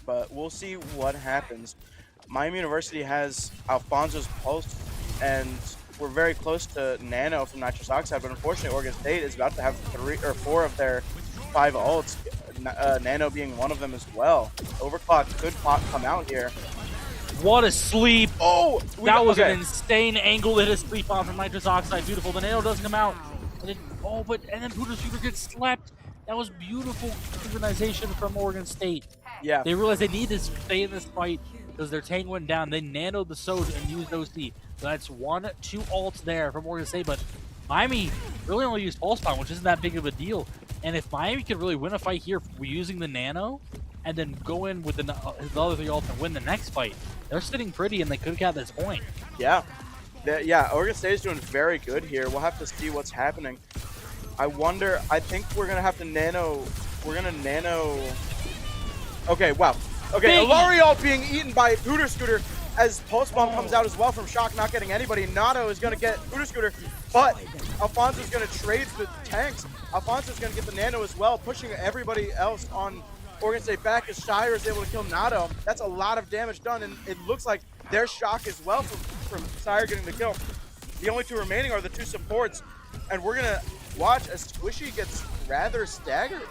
But we'll see what happens. Miami University has Alfonso's Pulse, and we're very close to Nano from Nitrous Oxide, but unfortunately Oregon State is about to have 3 or 4 of their 5 ults, Nano being one of them as well. Overclock could come out here. What a sleep! Oh! That was an insane angle that his sleep on from Nitrous Oxide. Beautiful. The Nano doesn't come out. And then Pooter Scooter gets slept. That was beautiful synchronization from Oregon State. Yeah. They realized they need to stay in this fight because their tank went down. They nanoed the Soj and used OC. So that's 2 ults there from Oregon State. But Miami really only used Pulse Bomb, which isn't that big of a deal. And if Miami could really win a fight here using the Nano and then go in with the other 3 ults and win the next fight, they're sitting pretty and they could have got this point. Yeah. Oregon State is doing very good here. We'll have to see what's happening. I think we're going to have to nano. We're going to nano. Okay, wow. Okay, Alari ult being eaten by Pooter Scooter as Pulse Bomb comes out as well from Shock, not getting anybody. Nato is going to get Pooter Scooter, but Alfonso's going to trade the tanks. Alfonso's going to get the Nano as well, pushing everybody else on Oregon State back as Shire is able to kill Nato. That's a lot of damage done, and it looks like there's Shock as well from Sire getting the kill. The only 2 remaining are the 2 supports, and we're going to watch as Squishy gets rather staggered.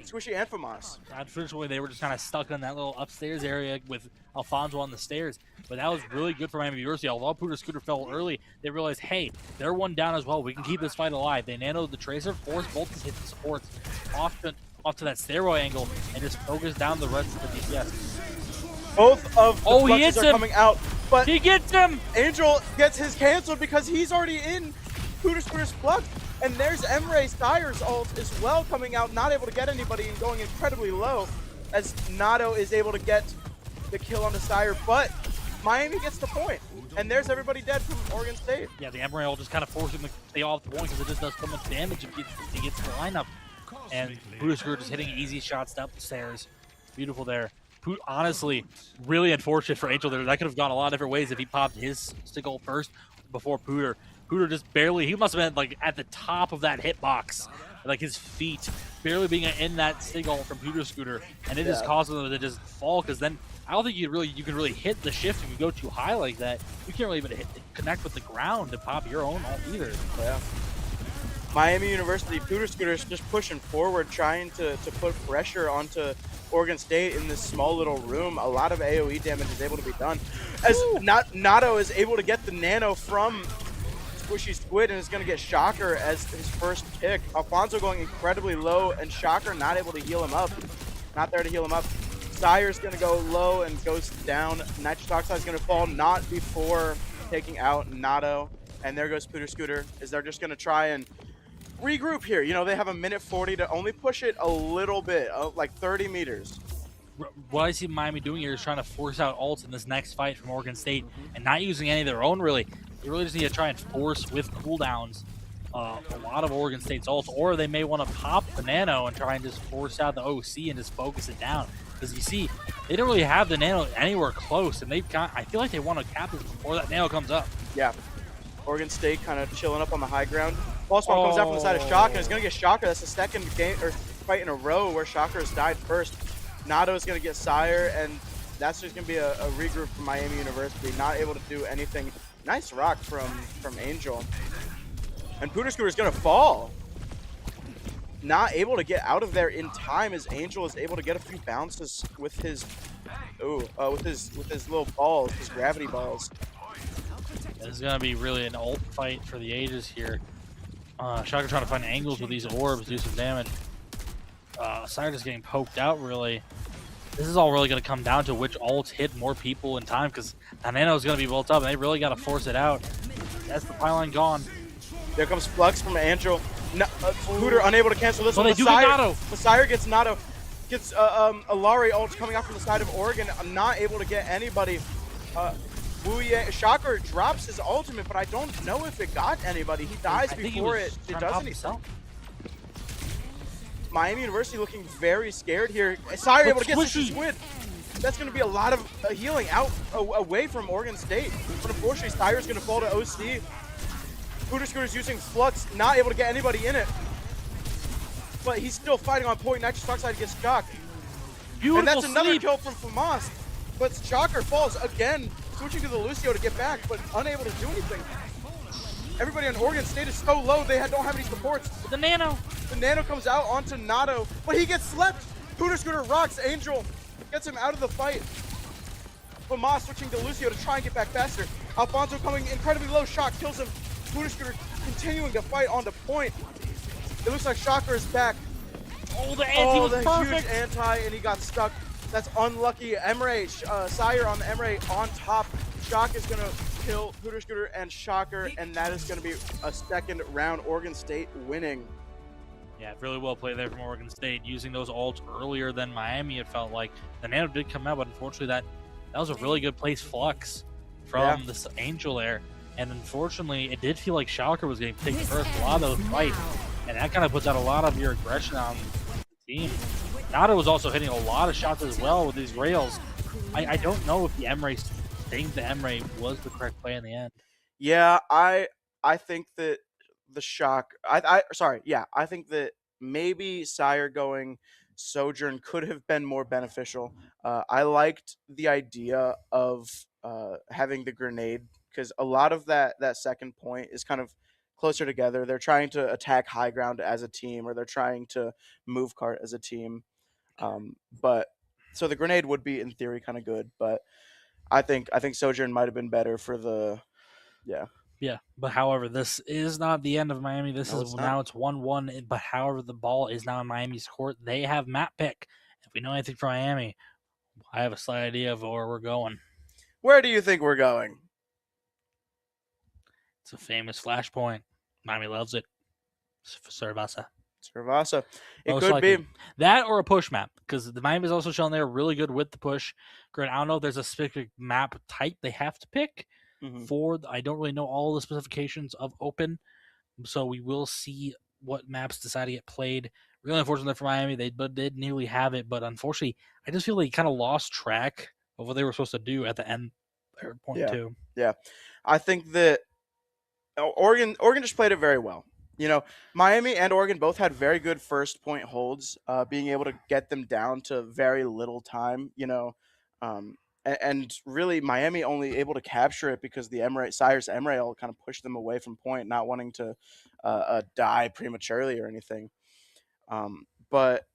Squishy and FAMAS. Unfortunately, they were just kind of stuck in that little upstairs area with Alfonso on the stairs. But that was really good for Miami University. Although Pooter Scooter fell early, they realized, hey, they're 1 down as well. We can keep this fight alive. They nanoed the Tracer, forced both to hit the supports off to that stairway angle, and just focused down the rest of the DPS. Both of the clutches are coming out, but he gets him! Angel gets his canceled because he's already in Pooter Scooter's clutch. And there's Emre Sire's ult as well coming out, not able to get anybody and going incredibly low as Nato is able to get the kill on the Sire, but Miami gets the point. And there's everybody dead from Oregon State. Yeah, the Emre ult just kind of forced him to stay off the point because it just does so much damage if he gets the lineup. And Pooter Scooter just hitting easy shots up the stairs. Beautiful there. Honestly, really unfortunate for Angel there. That could have gone a lot of different ways if he popped his stick ult first before Pooter. Pooter just barely, he must have been like at the top of that hitbox, like his feet barely being in that sig ult from Pooter Scooter, and it just caused him to just fall because then I don't think you can really hit the shift if you go too high like that. You can't really even connect with the ground to pop your own ult either. Yeah. Miami University Pooter Scooters just pushing forward, trying to put pressure onto Oregon State in this small little room. A lot of AoE damage is able to be done. As Nato is able to get the nano from Squishy Squid and is going to get Shocker as his first pick. Alfonso going incredibly low, and Shocker not able to heal him up. Not there to heal him up. Sire's going to go low and goes down. Nitrous Oxide is going to fall, not before taking out Nato. And there goes Pooter Scooter, as they're just going to try and regroup here. You know, they have a minute 40 to only push it a little bit, like 30 meters. What I see Miami doing here is trying to force out ults in this next fight from Oregon State and not using any of their own, really. They really just need to try and force with cooldowns a lot of Oregon State's ults, or they may want to pop the nano and try and just force out the OC and just focus it down. Because you see, they don't really have the nano anywhere close, and they've got, I feel like they want to cap this before that nano comes up. Yeah. Oregon State kind of chilling up on the high ground. Ball spawn comes out from the side of Shocker. It's going to get Shocker. That's the second game or fight in a row where Shocker has died first. Nato is going to get Sire, and that's just going to be a regroup from Miami University. Not able to do anything. Nice rock from Angel. And Pooter Scooter is going to fall. Not able to get out of there in time, as Angel is able to get a few bounces with his with his little balls, his gravity balls. This is going to be really an ult fight for the ages here. Shocker trying to find angles with these orbs, do some damage. Sire just getting poked out, really. This is all really going to come down to which ults hit more people in time, because that nano is going to be built up, and they really got to force it out. That's the pylon gone. There comes Flux from Angel. Pooter unable to cancel this one. They do get Nato. Sire gets Nato. Gets Alari ult coming out from the side of Oregon. Not able to get anybody. Shocker drops his ultimate, but I don't know if it got anybody. He dies before it does anything. Miami University looking very scared here. Sire able to get the Squid. That's going to be a lot of healing out away from Oregon State. But unfortunately, Sire's going to fall to OC. Pooter Scooter's using Flux, not able to get anybody in it. But he's still fighting on point. Nitrous Oxide gets shocked. Beautiful and that's another sleep. kill from Famas. But Shocker falls again, switching to the Lucio to get back, but unable to do anything. Everybody on Oregon State is so low, they don't have any supports. The nano. The nano comes out onto Nato, but he gets slept. Pooter Scooter rocks Angel, gets him out of the fight. Famas switching to Lucio to try and get back faster. Alfonso coming incredibly low, Shock kills him. Pooter Scooter continuing to fight on the point. It looks like Shocker is back. Oh, the anti was perfect. Huge anti, and he got stuck. That's unlucky. Emre, Sire on the Emre on top. Shock is going to kill Pooter Scooter and Shocker, and that is going to be a second round. Oregon State winning. Yeah, really well played there from Oregon State, using those ults earlier than Miami, it felt like. The nano did come out, but unfortunately that was a really good place Flux from this Angel there. And unfortunately, it did feel like Shocker was getting picked first a lot of those fights. And that kind of puts out a lot of your aggression on the team. Nato was also hitting a lot of shots as well with these rails. I don't know if the Emre think the Emre was the correct play in the end. Yeah, I think that the Shock I think that maybe Sire going Sojourn could have been more beneficial. I liked the idea of having the grenade, because a lot of that second point is kind of closer together. They're trying to attack high ground as a team, or they're trying to move cart as a team. But so the grenade would be in theory kind of good, but I think Sojourn might have been better for the Yeah, but however, this is not the end of Miami. This is now it's 1-1. But however, the ball is now in Miami's court. They have map pick. If we know anything from Miami, I have a slight idea of where we're going. Where do you think we're going? It's a famous flashpoint. Miami loves it. Cerveza. It Most could likely. be That or a push map, because the Miami is also shown they're really good with the push. Granted, I don't know if there's a specific map type they have to pick. I don't really know all the specifications of open, so we will see what maps decide to get played. Really unfortunate for Miami, they did nearly have it, but unfortunately, I just feel they kind of lost track of what they were supposed to do at the end. Point two. Yeah, I think that Oregon just played it very well. You know, Miami and Oregon both had very good first point holds, being able to get them down to very little time. You know, and really Miami only able to capture it because the Cyrus Emrail kind of pushed them away from point, not wanting to die prematurely or anything. But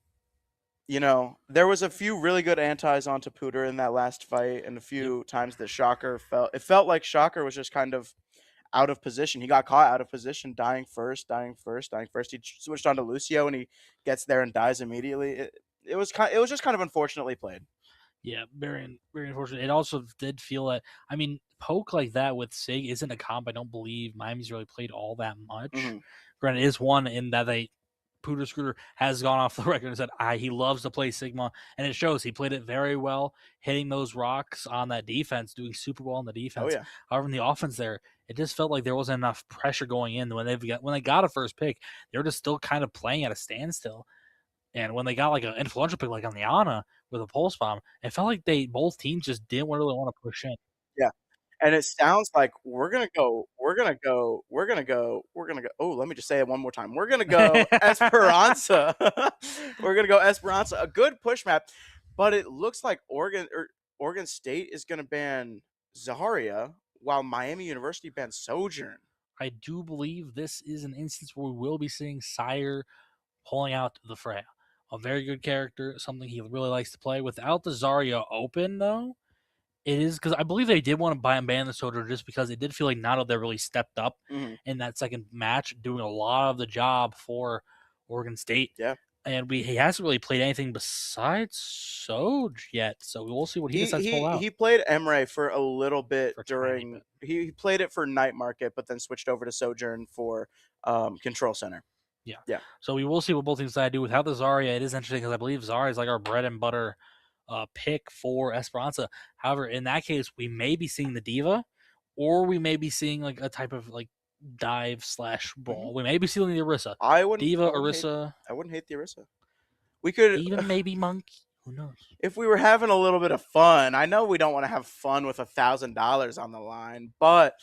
there was a few really good antis onto Pooter in that last fight, and a few times that Shocker felt like Shocker was just kind of out of position. He got caught out of position, dying first. He switched on to Lucio, and he gets there and dies immediately. It was just kind of unfortunately played. Yeah, very, very unfortunate. It also did feel that, I mean, poke like that with Sig isn't a comp I don't believe Miami's really played all that much. Granted, it is one in that Pooter Scooter has gone off the record and said he loves to play Sigma, and it shows. He played it very well, hitting those rocks on that defense, doing super well on the defense. However, in the offense there, it just felt like there wasn't enough pressure going in. When they got a first pick, they were just still kind of playing at a standstill. And when they got like an influential pick like on the Ana with a pulse bomb, it felt like both teams just didn't really want to push in. Yeah. And it sounds like we're gonna go. Oh, let me just say it one more time. We're gonna go Esperanza. We're gonna go Esperanza. A good push map, but it looks like Oregon State is gonna ban Zarya, while Miami University bans Sojourn. I do believe this is an instance where we will be seeing Sire pulling out the Freya. A very good character, something he really likes to play. Without the Zarya open, though, it is because I believe they did want to ban the Soldier just because it did feel like Nato there really stepped up in that second match, doing a lot of the job for Oregon State. Yeah. And he hasn't really played anything besides Soj yet, so we'll see what he decides to pull out. He played Emre for a little bit he played it for Night Market, but then switched over to Sojourn for Control Center. Yeah. So we will see what both teams decide to do. Without the Zarya, it is interesting because I believe Zarya is like our bread and butter pick for Esperanza. However, in that case, we may be seeing the Diva, or we may be seeing like a type of like dive / brawl. We may be seeing the Orisa. Orisa. I wouldn't hate the Orisa. We could even maybe Monkey. Who knows? If we were having a little bit of fun, I know we don't want to have fun with $1,000 on the line, but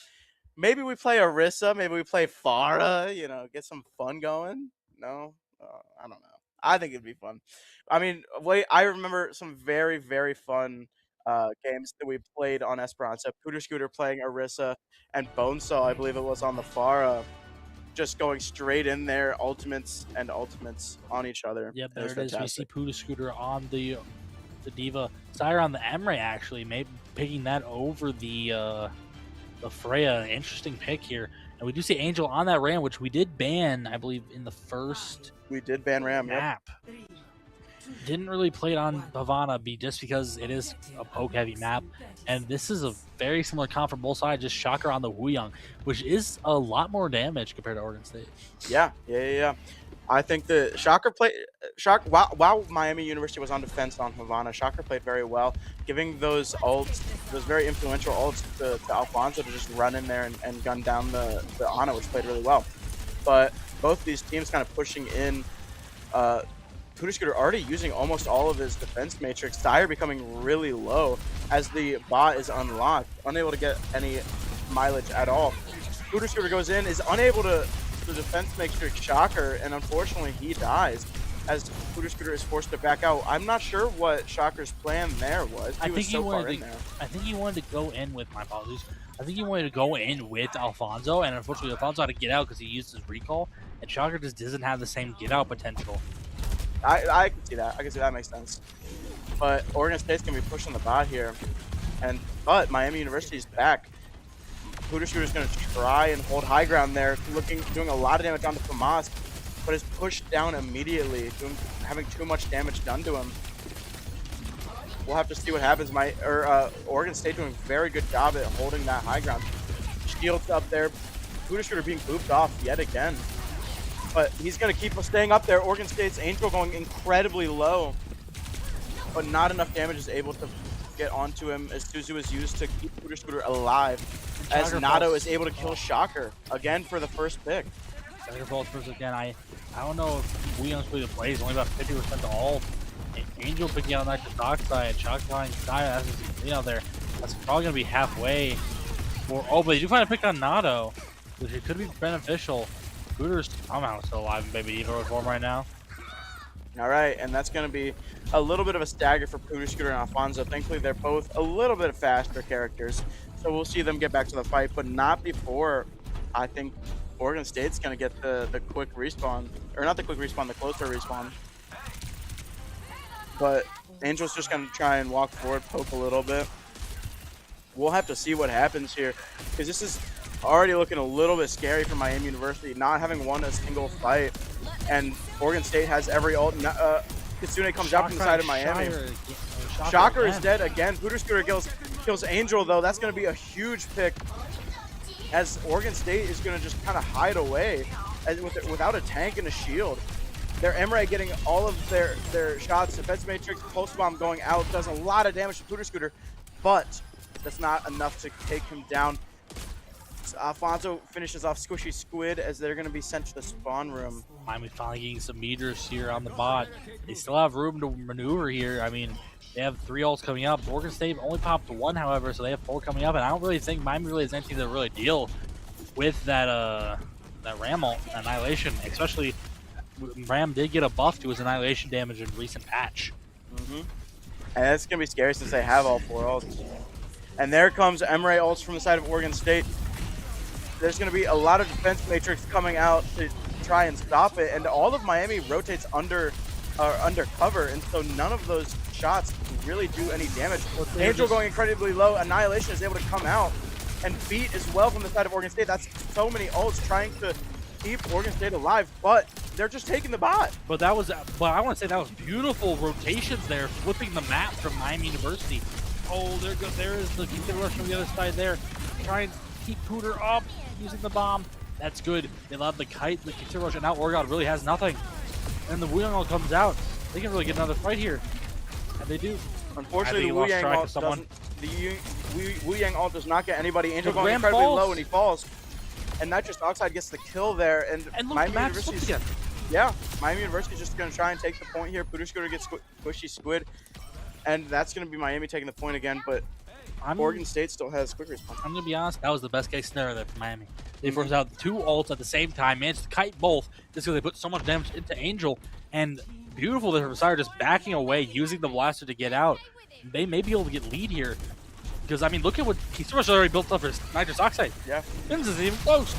maybe we play Orisa, maybe we play Farah, get some fun going. No? I don't know. I think it'd be fun. I mean, I remember some very, very fun games that we played on Esperanza. Pooter Scooter playing Orisa, and Bonesaw, I believe it was, on the Farah, just going straight in there, ultimates on each other. Yep, there it is. We see Pooter Scooter on the Diva. Sire on the Emre, actually, maybe picking that over the Freya. Interesting pick here. And we do see Angel on that Ram, which we did ban, I believe, in the first We did ban Ram map. Yep. Didn't really play it on Havana just because it is a poke-heavy map. And this is a very similar comp from both sides, just Shocker on the Wuyang, which is a lot more damage compared to Oregon State. Yeah. I think the Shocker played while Miami University was on defense on Havana. Shocker played very well, giving those very influential ults to Alfonso to just run in there and gun down the Ana, which played really well. But both these teams kind of pushing in. Pooter Scooter already using almost all of his defense matrix. Sire becoming really low as the bot is unlocked, unable to get any mileage at all. Pooter Scooter goes in, is unable to defense matrix Shocker, and unfortunately he dies as Pooter Scooter is forced to back out. I'm not sure what Shocker's plan there was. I think he wanted to go in with, my apologies, I think he wanted to go in with Alfonso, and unfortunately Alfonso had to get out because he used his recall, and Shocker just doesn't have the same get out potential. I can see that. That makes sense. But Oregon State's going to be pushing the bot here. But Miami University's back. Pooter Scooter's going to try and hold high ground there, doing a lot of damage onto Famas, but is pushed down immediately, having too much damage done to him. We'll have to see what happens. Oregon State doing a very good job at holding that high ground. Shields up there. Pooter Scooter being booped off yet again. But he's going to keep staying up there. Oregon State's Angel going incredibly low, but not enough damage is able to get onto him as Suzu is used to keep Pooter Scooter alive, as Nato is able to kill Shocker again for the first pick. Shocker falls first again. I don't know if we play the plays, only about 50% to all. Angel picking out on the dock side, Shocker flying side, that's there. That's probably going to be halfway. But they do find a pick on Nato, which it could be beneficial. Pooter's somehow still alive in Baby Diva form right now. All right, and that's going to be a little bit of a stagger for Pooter Scooter and Alfonso. Thankfully, they're both a little bit faster characters, so we'll see them get back to the fight, but not before I think Oregon State's going to get the quick respawn. Or not the quick respawn, the closer respawn. But Angel's just going to try and walk forward, poke a little bit. We'll have to see what happens here, because this is already looking a little bit scary for Miami University, not having won a single fight. And Oregon State has every ult. Kitsune comes out from the side of Miami. Shocker is dead again. Pooter Scooter kills Angel, though. That's going to be a huge pick, as Oregon State is going to just kind of hide away without a tank and a shield. Their Emre getting all of their shots. Defense Matrix, Pulse Bomb going out, does a lot of damage to Pooter Scooter, but that's not enough to take him down. Alfonso finishes off Squishy Squid as they're going to be sent to the spawn room. Miami finally getting some meters here on the bot. They still have room to maneuver here. I mean, they have 3 ults coming up. Oregon State only popped 1, however, so they have 4 coming up. And I don't really think Miami really has anything to really deal with that Ram ult, Annihilation. Especially, Ram did get a buff to his Annihilation damage in recent patch. And that's going to be scary since they have all 4 ults. And there comes Emre ults from the side of Oregon State. There's going to be a lot of defense matrix coming out to try and stop it, and all of Miami rotates under cover, and so none of those shots really do any damage. Angel going incredibly low. Annihilation is able to come out and beat as well from the side of Oregon State. That's so many ults trying to keep Oregon State alive, but they're just taking the bot. But I want to say that was beautiful rotations there, flipping the map from Miami University. Oh, there is the rush from the other side there. Try and keep Pooter up using the bomb. That's good. They allowed the kite, the Kitsune rush, and now Oregon really has nothing. And the Wu-Yang ult comes out. They can really get another fight here. And they do. Unfortunately, the Wu-Yang ult doesn't. The Wu-Yang ult does not get anybody. Angel going incredibly low and he falls. And Nitrous Oxide gets the kill there. And look, Miami the match flipped again. Yeah, Miami University is just going to try and take the point here. Pooter Scooter gets Squishy Squid. And that's going to be Miami taking the point again. But Oregon State still has quick respawn. I'm going to be honest, that was the best case scenario there for Miami. They forced out 2 ults at the same time, managed to kite both, just because they put so much damage into Angel. And beautiful that Messiah just backing away, using the blaster to get out. They may be able to get lead here. Because, I mean, look at what Kitsune already built up for Nitrous Oxide. Yeah. This isn't even close.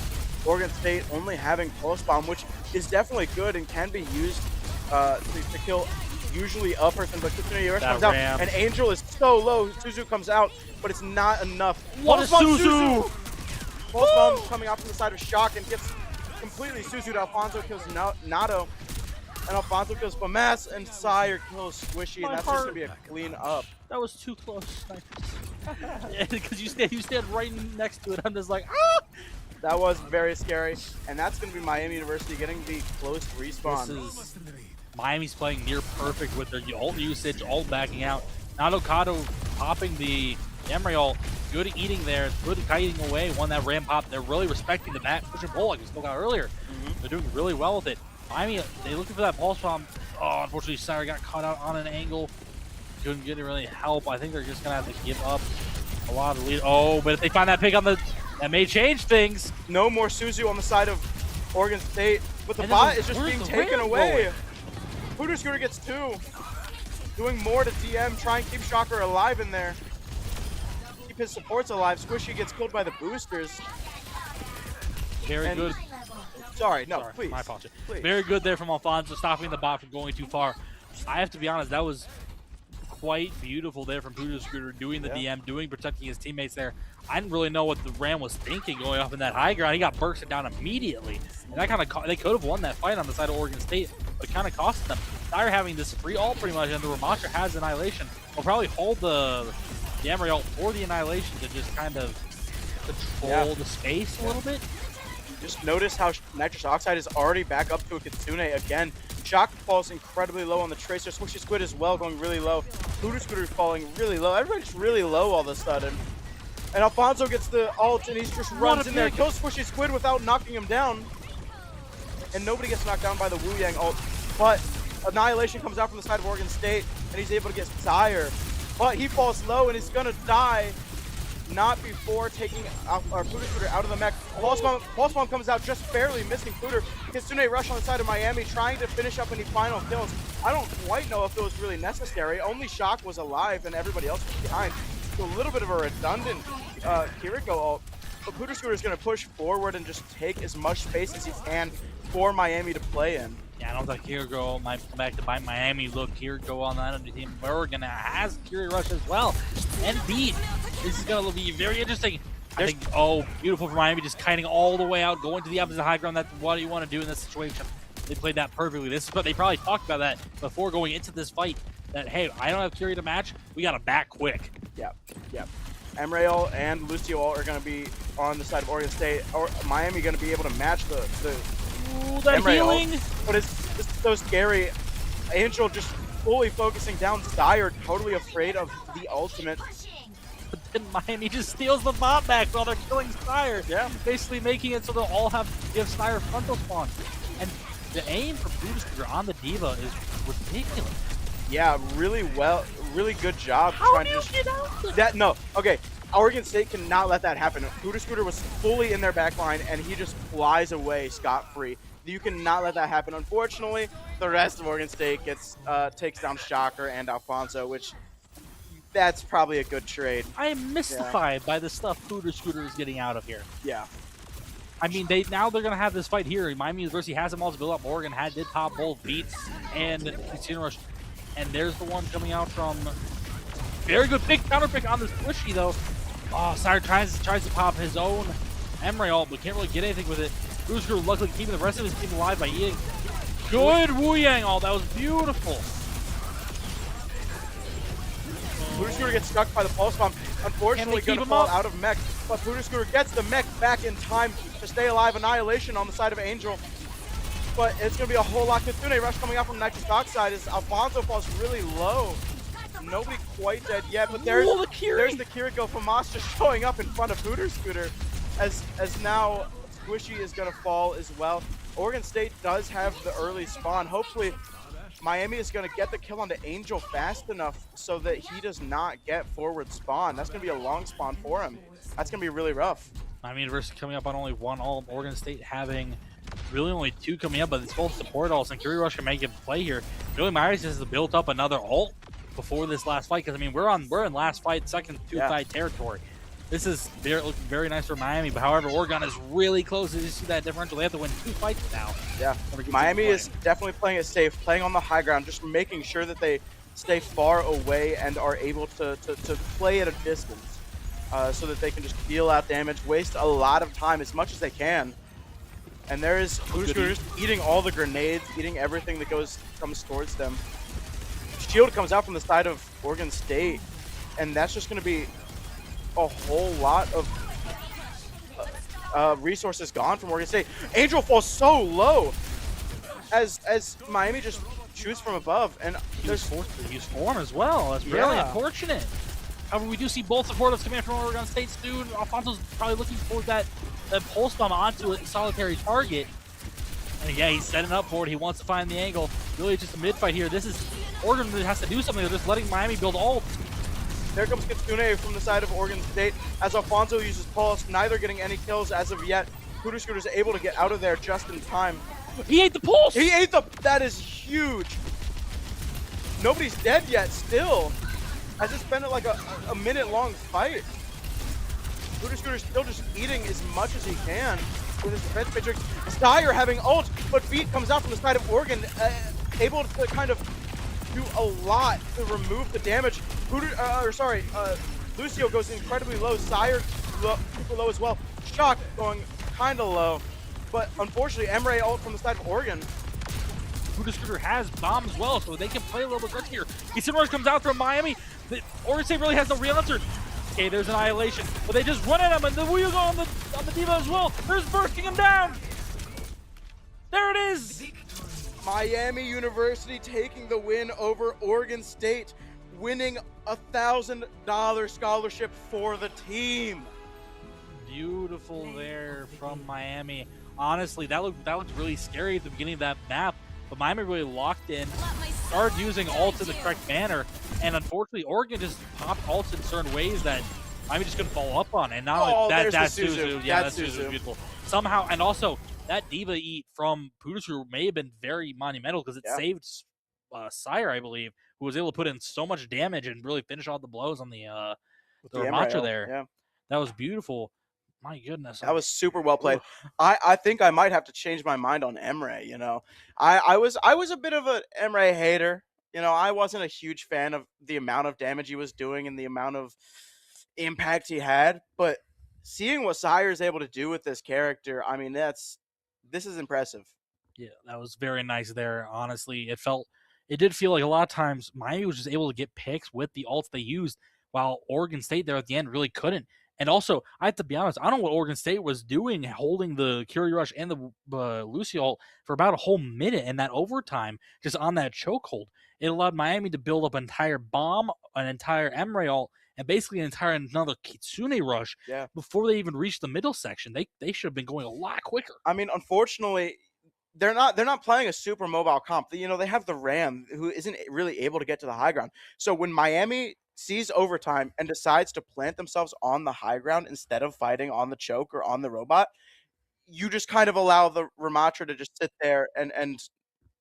Oregon State only having Pulse Bomb, which is definitely good and can be used to kill usually a person, but Kitsune comes out, and Angel is so low. Suzu comes out, but it's not enough. What is Suzu? Pulse Bomb coming out from the side of Shock and gets completely Suzu'd. Alfonso kills Nato, and Alfonso kills Famas, and Sire kills Squishy, and that's just gonna be a clean up. That was too close. Because you stand right next to it. I'm just like, ah! That was very scary, and that's gonna be Miami University getting the close respawn. Miami's playing near perfect with their ult usage, ult backing out. Nato Kato popping the Emre ult. Good eating there, good kiting away. Won that Ram pop. They're really respecting the back push and pull like we spoke about earlier. They're doing really well with it. Miami, they looking for that pulse bomb. Oh, unfortunately, Sire got caught out on an angle. Couldn't get really help. I think they're just gonna have to give up a lot of lead. Oh, but if they find that pick on that may change things. No more Suzu on the side of Oregon State, but the bot is just being taken away. Pooter Scooter gets 2. Doing more to DM, try and keep Shocker alive in there. Keep his supports alive. Squishy gets killed by the boosters. Very good. Sorry, please. My apologies. Please. Very good there from Alfonso, stopping the bot from going too far. I have to be honest, that was quite beautiful there from Pooter Scooter, doing the DM, protecting his teammates there. I didn't really know what the Ram was thinking going off in that high ground. He got bursted down immediately. And that kind of they could have won that fight on the side of Oregon State, but kind of cost them. Sire having this free ult pretty much, and the Ramasha has Annihilation. Will probably hold the Emre ult for the Annihilation to just kind of control the space a little bit. Just notice how Nitrous Oxide is already back up to a Kitsune again. Shock falls incredibly low on the Tracer. Squishy Squid as well, going really low. Pooter Scooter falling really low. Everybody's really low all of a sudden. And Alfonso gets the ult, and he just runs in there, kills Squishy Squid without knocking him down. And nobody gets knocked down by the Wu-Yang ult. But Annihilation comes out from the side of Oregon State, and he's able to get Sire. But he falls low, and he's going to die. not before taking our Puder Scooter out of the mech. Pulse Bomb comes out just barely missing Puder. Kitsune rush on the side of Miami, trying to finish up any final kills. I don't quite know if it was really necessary. Only Shock was alive and everybody else was behind. So a little bit of a redundant Kiriko ult. But Puder Scooter is going to push forward and just take as much space as he can for Miami to play in. Yeah, I don't think Kiriko might come back to bite Miami. Look, Kiriko on that under team. Oregon has Kiri Rush as well. And beat. This is going to be very interesting. I think, oh, beautiful for Miami, just kiting all the way out, going to the opposite high ground. That's what you want to do in this situation. They played that perfectly. This is what they probably talked about that before going into this fight. That, hey, I don't have Kiri to match. We got to back quick. Yep. Emrail and Lucio are going to be on the side of Oregon State. Or Miami going to be able to match the Ooh, that healing. But it's so scary. Angel just fully focusing down. Dire totally afraid of the ultimate. But then Miami just steals the bot back while they're killing Sire. Yeah. Basically making it so they'll all have to give Sire frontal spawn. And the aim for Buddha on the Diva is ridiculous. Yeah, really good job. How do you get out that? No, okay. Oregon State cannot let that happen. Puder Scooter was fully in their back line, and he just flies away scot-free. You cannot let that happen. Unfortunately, the rest of Oregon State takes down Shocker and Alfonso, which that's probably a good trade. I am mystified by the stuff Puder Scooter is getting out of here. Yeah. I mean, they're going to have this fight here. Miami University has them all to build up. Oregon did top both beats and Casino Rush. And there's the one coming out from very good pick, counter pick on this Squishy though. Oh, Sire tries to pop his own Emre ult, but can't really get anything with it. Puder Scooter luckily keeping the rest of his team alive by eating good Wu Yang ult. That was beautiful. Puder Scooter gets stuck by the pulse bomb. Unfortunately, going to fall out of mech, but Puder Scooter gets the mech back in time to stay alive. Annihilation on the side of Angel. But it's going to be a whole lot. Kitsune rush coming out from nitrous oxide as Alfonso falls really low. Nobody quite dead yet, but there's the Kiriko Famas just showing up in front of Puder Scooter as now Squishy is going to fall as well. Oregon State does have the early spawn. Hopefully Miami is going to get the kill onto Angel fast enough so that he does not get forward spawn. That's going to be a long spawn for him. That's going to be really rough. Miami University coming up on only one ult. Oregon State having really only two coming up, but it's both support ults, and Kiri Rush can make him play here. Really matters is to build up another ult before this last fight, because I mean we're in last fight, second two-fight territory. This is looking very nice for Miami, but however, Oregon is really close. As you see that differential, they have to win 2 fights now. Yeah, Miami is definitely playing it safe, playing on the high ground, just making sure that they stay far away and are able to play at a distance so that they can just deal out damage, waste a lot of time as much as they can. And there is Puder Scooter just eating all the grenades, eating everything that comes towards them. Shield comes out from the side of Oregon State, and that's just going to be a whole lot of resources gone from Oregon State. Angel falls so low as Miami just shoots from above, and there's forced to use form as well. That's really unfortunate. However, we do see both supporters coming in from Oregon State soon. Alfonso's probably looking for that pulse bomb onto a solitary target. And yeah, he's setting up for it. He wants to find the angle. Really just a mid-fight here. This is Oregon has to do something. They're just letting Miami build ult. There comes Kitsune from the side of Oregon State as Alfonso uses pulse, neither getting any kills as of yet. Puder Scooter is able to get out of there just in time. He ate the pulse! He ate that is huge. Nobody's dead yet still. As it's been like a minute-long fight. Puder Scooter still just eating as much as he can with his defense matrix. Dire having ult, but Beat comes out from the side of Oregon, able to kind of do a lot to remove the damage. Lucio goes incredibly low. Sire super low as well. Shock going kind of low, but unfortunately, Emre ult from the side of Oregon. Puder Scooter has bomb as well, so they can play a little bit riskier. Rush comes out from Miami. Oregon State really has no real answer. Okay, there's Annihilation, but they just run at him, and the wheels on the Diva as well. There's bursting him down. There it is. Miami University taking the win over Oregon State, winning a $1,000 scholarship for the team. Beautiful there from Miami. Honestly, that looked really scary at the beginning of that map, but Miami really locked in, started using ults in the correct manner, and unfortunately, Oregon just popped ults in certain ways that Miami just couldn't follow up on it. And not only that's Suzu. Yeah, that's Suzu was beautiful. Somehow, and also that Diva eat from Pudasur may have been very monumental because it saved Sire, I believe, who was able to put in so much damage and really finish all the blows on the Ramatra there. Yeah. That was beautiful. My goodness. That was super well played. I think I might have to change my mind on Emre, you know. I was a bit of an Emre hater. You know, I wasn't a huge fan of the amount of damage he was doing and the amount of impact he had, but seeing what Sire is able to do with this character, I mean, this is impressive. Yeah, that was very nice there. Honestly, it did feel like a lot of times Miami was just able to get picks with the ults they used, while Oregon State there at the end really couldn't. And also, I have to be honest, I don't know what Oregon State was doing holding the Curie Rush and the Lucy ult for about a whole minute in that overtime, just on that chokehold. It allowed Miami to build up an entire bomb, an entire Emre ult, and basically another Kitsune Rush before they even reached the middle section. They should have been going a lot quicker. I mean, unfortunately, they're not playing a super mobile comp. You know, they have the Ram, who isn't really able to get to the high ground. So when Miami sees overtime and decides to plant themselves on the high ground instead of fighting on the choke or on the robot, you just kind of allow the Ramatra to just sit there and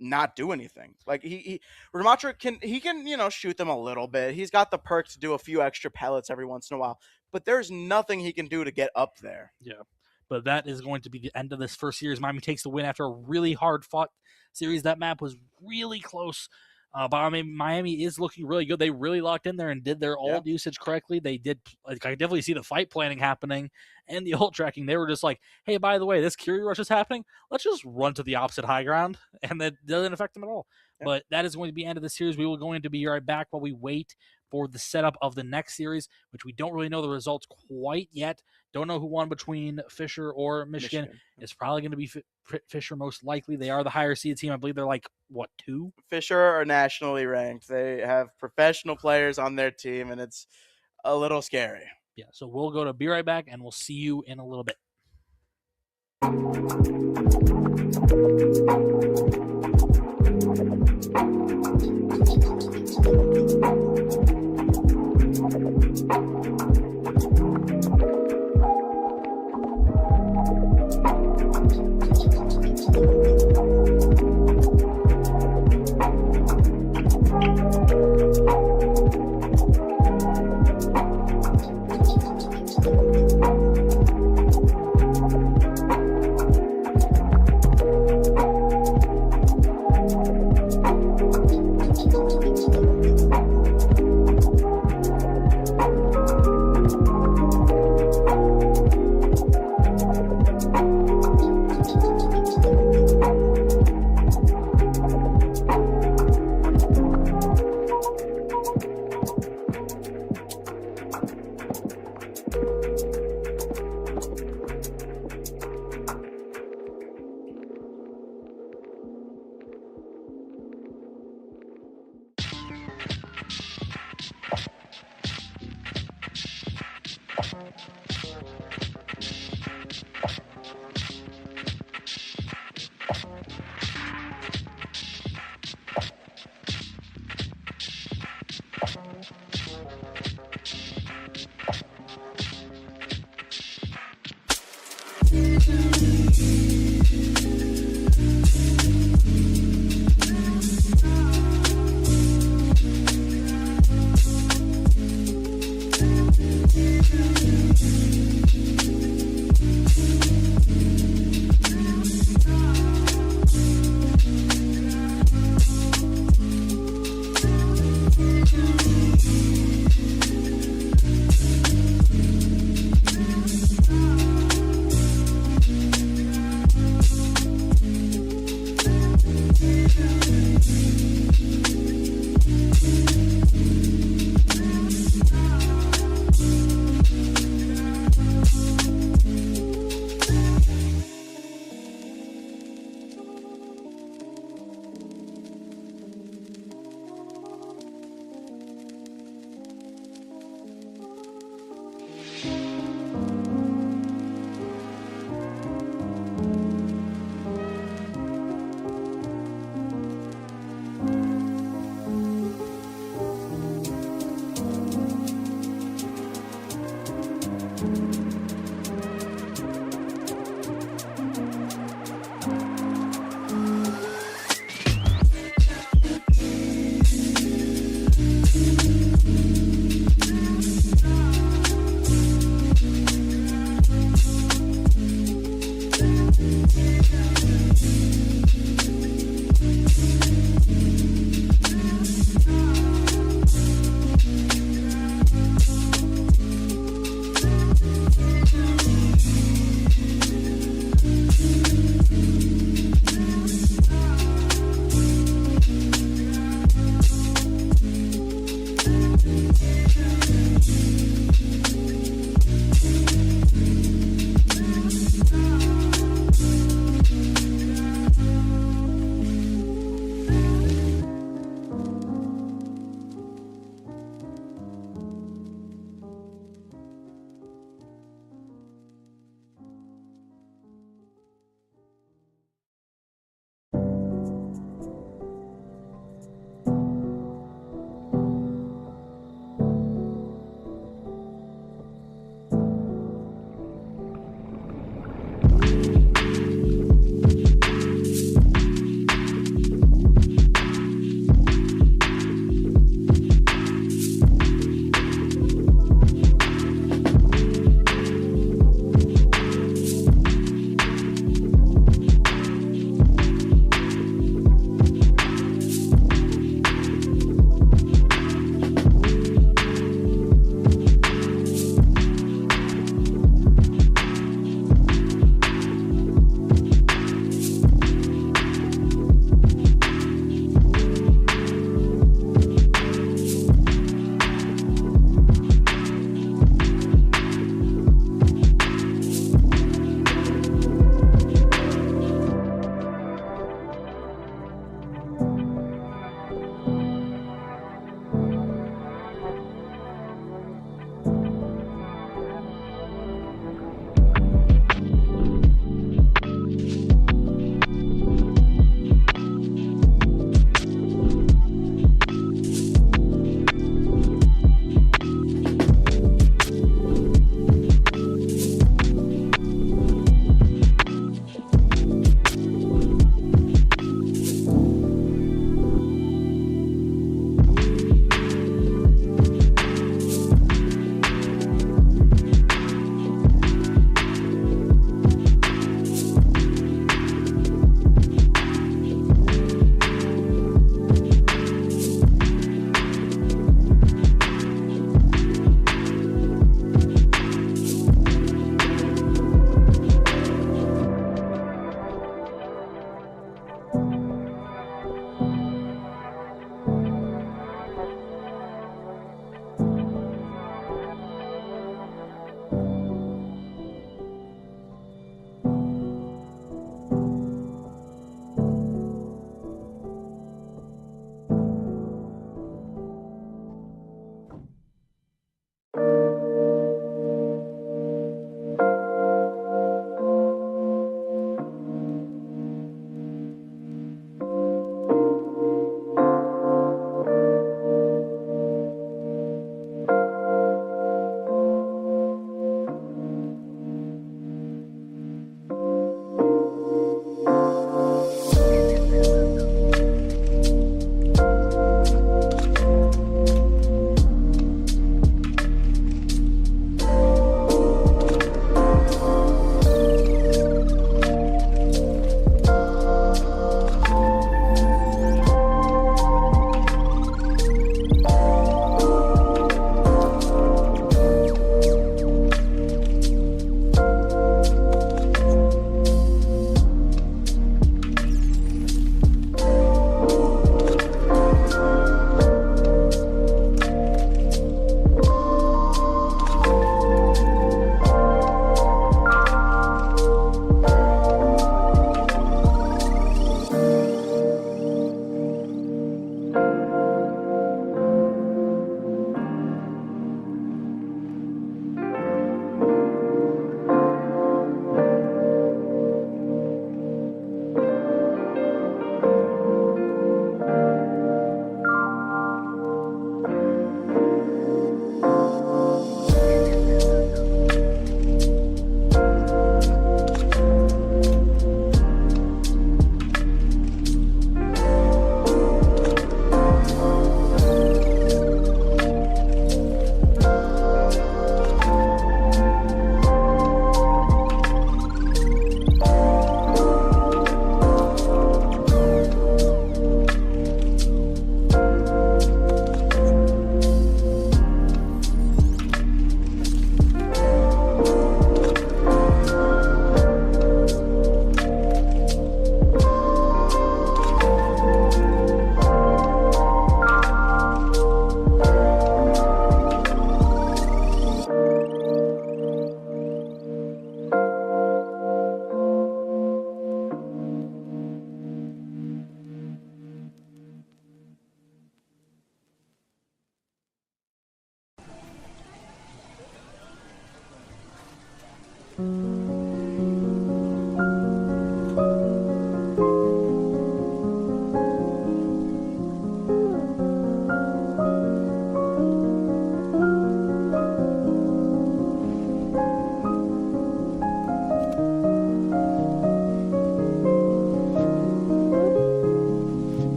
not do anything. Like Ramatra can you know, shoot them a little bit. He's got the perk to do a few extra pellets every once in a while, but there's nothing he can do to get up there. Yeah. But that is going to be the end of this first series. Miami takes the win after a really hard-fought series. That map was really close. But I mean, Miami is looking really good. They really locked in there and did their ult usage correctly. They did. Like, I definitely see the fight planning happening and the ult tracking. They were just like, hey, by the way, this Curie Rush is happening. Let's just run to the opposite high ground. And that doesn't affect them at all. Yep. But that is going to be the end of the series. We will going to be right back while we wait for the setup of the next series, which we don't really know the results quite yet. Don't know who won between Fisher or Michigan. It's probably going to be Fisher most likely. They are the higher seed team. I believe they're like, what, 2? Fisher are nationally ranked. They have professional players on their team, and it's a little scary. Yeah, so we'll be right back, and we'll see you in a little bit.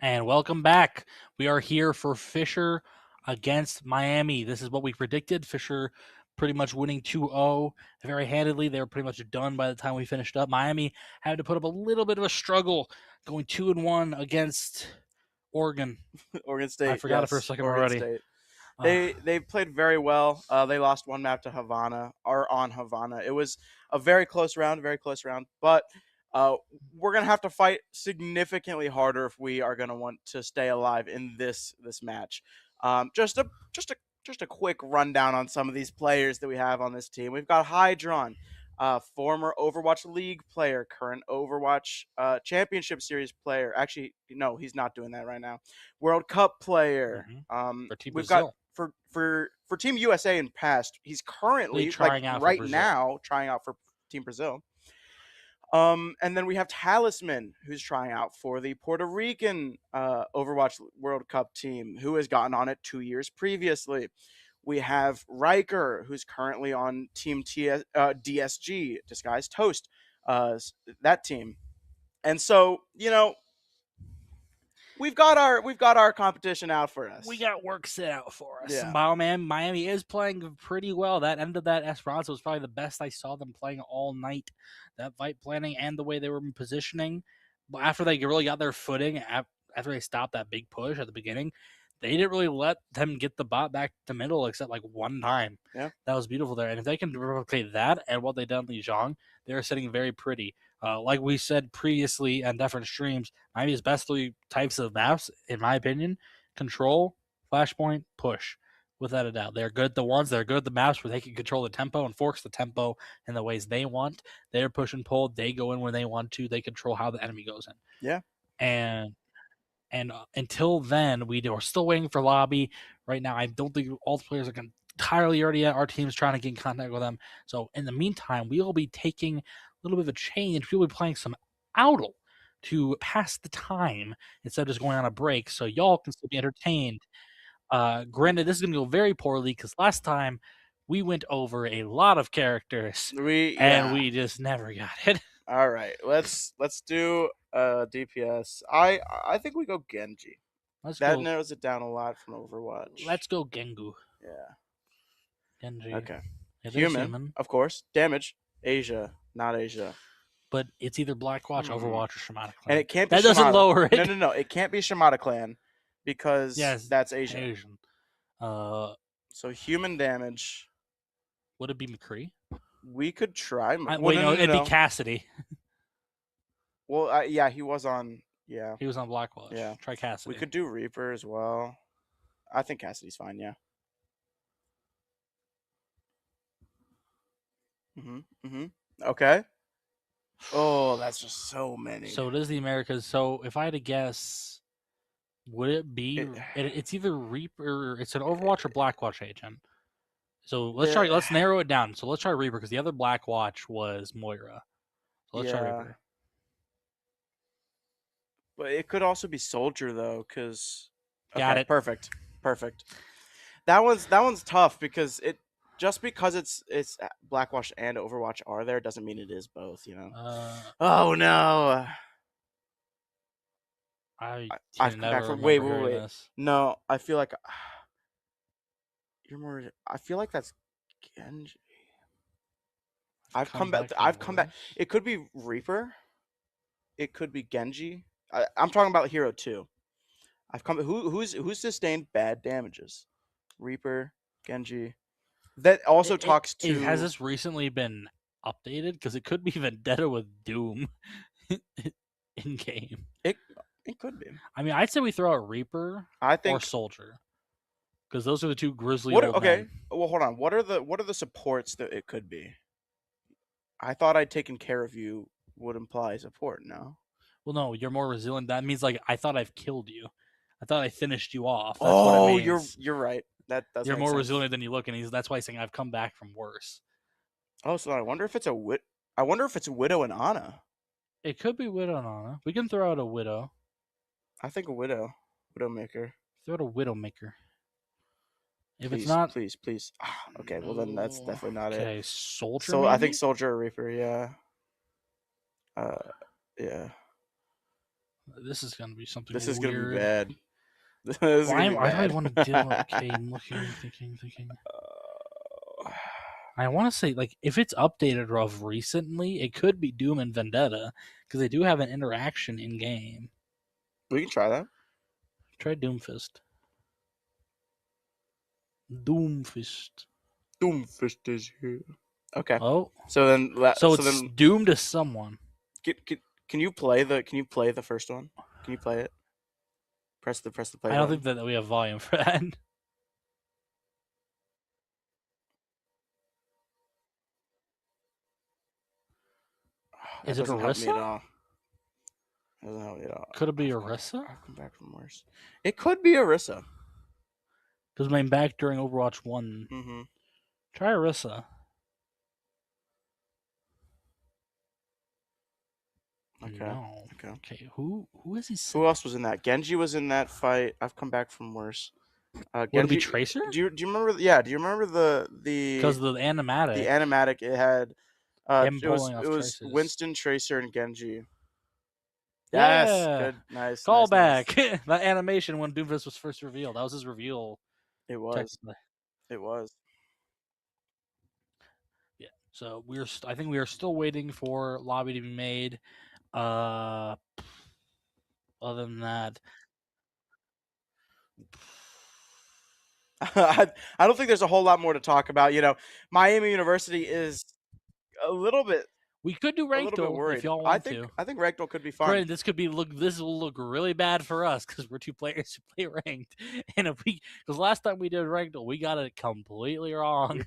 And welcome back. We are here for Fisher against Miami. This is what we predicted. Fisher pretty much winning 2-0 very handedly. They were pretty much done by the time we finished up. Miami had to put up a little bit of a struggle, going 2-1 against Oregon. Oregon State. I forgot it for a second Oregon already. State. They played very well. They lost one map to Havana, or on Havana. It was a very close round, but we're gonna have to fight significantly harder if we are gonna want to stay alive in this match. Just a quick rundown on some of these players that we have on this team. We've got Hydron, former Overwatch League player, current Overwatch Championship Series player. Actually, no, he's not doing that right now. World Cup player. For Team we've Brazil. got for Team USA in past. He's currently trying out right now trying out for Team Brazil. And then we have Talisman, who's trying out for the Puerto Rican Overwatch World Cup team, who has gotten on it 2 years previously. We have Riker, who's currently on Team DSG, Disguised Toast, that team. And so, we've got our competition out for us. We got work set out for us. Yeah. Miami is playing pretty well. That end of that Esperanza was probably the best I saw them playing all night. That fight planning and the way they were positioning. After they really got their footing, after they stopped that big push at the beginning, they didn't really let them get the bot back to middle except like one time. Yeah. That was beautiful there. And if they can replicate that and what they done in Lijiang, they're sitting very pretty. Like we said previously on different streams, Miami's best three types of maps, in my opinion, control, flashpoint, push. Without a doubt. They're good at the ones, they're good at the maps where they can control the tempo and force the tempo in the ways they want. They're push and pull. They go in where they want to. They control how the enemy goes in. Yeah. And until then, we are still waiting for lobby. Right now, I don't think all the players are entirely ready yet. Our team's trying to get in contact with them. So in the meantime, we will be taking a little bit of a change. We'll be playing some Oudle to pass the time instead of just going on a break so y'all can still be entertained. Granted, this is going to go very poorly because last time we went over a lot of characters and we just never got it. All right, let's do DPS. I think we go Genji. That narrows it down a lot from Overwatch. Let's go Gengu. Yeah. Genji. Okay. Human, of course. Damage. Asia, not Asia. But it's either Blackwatch, Overwatch, or Shimada Clan. And it can't be that doesn't lower it. No. It can't be Shimada Clan because that's Asian. So human damage. Would it be McCree? We could try. It'd be Cassidy. Well, yeah, he was on. Yeah, he was on Blackwatch. Yeah, try Cassidy. We could do Reaper as well. I think Cassidy's fine. Yeah. Okay. Oh, that's just so many. So it is the Americas. So if I had to guess, would it be? It's either Reaper. It's an Overwatch or Blackwatch agent. So let's try. Let's narrow it down. So let's try Reaper because the other Blackwatch was Moira. So let's try Reaper. But it could also be Soldier though, because got it. Perfect. That one's tough because it just because it's Blackwash and Overwatch are there doesn't mean it is both. Oh no. I've come back from wait. this. No, I feel like you're more. I feel like that's Genji. I've come back. It could be Reaper. It could be Genji. I'm talking about Hero 2. I've come. Who's sustained bad damages? Reaper, Genji. That also talks to. Has this recently been updated? Because it could be Vendetta with Doom in game. It could be. I mean, I'd say we throw out Reaper or Soldier, because those are the two grizzly old men. Well, hold on. What are the supports that it could be? I thought I'd taken care of you would imply support. No. Well, no, you're more resilient. That means like I thought I've killed you. I thought I finished you off. That's what it means. You're right. That's you're more resilient than you look, and that's why he's saying I've come back from worse. Oh, so I wonder if it's I wonder if it's Widow and Ana. It could be Widow and Ana. We can throw out a Widow. I think a Widowmaker. Throw out a Widowmaker. If please, it's not, please. Okay, well then that's definitely not it. Okay, Soldier. So I think Soldier or Reaper. Yeah. Yeah. This is gonna be something. This is weird. gonna be bad. Why do I want to deal? Okay, I'm looking, thinking. I want to say, like, if it's updated of recently, it could be Doom and Vendetta, because they do have an interaction in game. We can try that. Try Doomfist. Doomfist is here. Okay. Oh, so then it's Doom to someone. Can you play the first one? Can you play it? Press the play. I don't think that we have volume for that. Is it Orisa? Doesn't help me at all. Could it be Orisa? I've come back from worse. It could be Orisa. Because I'm back during Overwatch 1. Mm-hmm. Try Orisa. Okay. No. Okay. Who is he? Who else was in that? Genji was in that fight. I've come back from worse. Would it be Tracer? Do you remember? Yeah. Do you remember the because the animatic? The animatic it had. It was Winston, Tracer, and Genji. Yeah. Yes. Good. Nice. Call back. That animation when Doomfist was first revealed. That was his reveal. It was. Technically. It was. Yeah. So I think we are still waiting for lobby to be made. Other than that, I don't think there's a whole lot more to talk about. Miami University is a little bit. We could do Ranked if y'all want to. I think Ranked could be fun. Granted, this will look really bad for us because we're two players who play Ranked, and because last time we did Ranked, we got it completely wrong.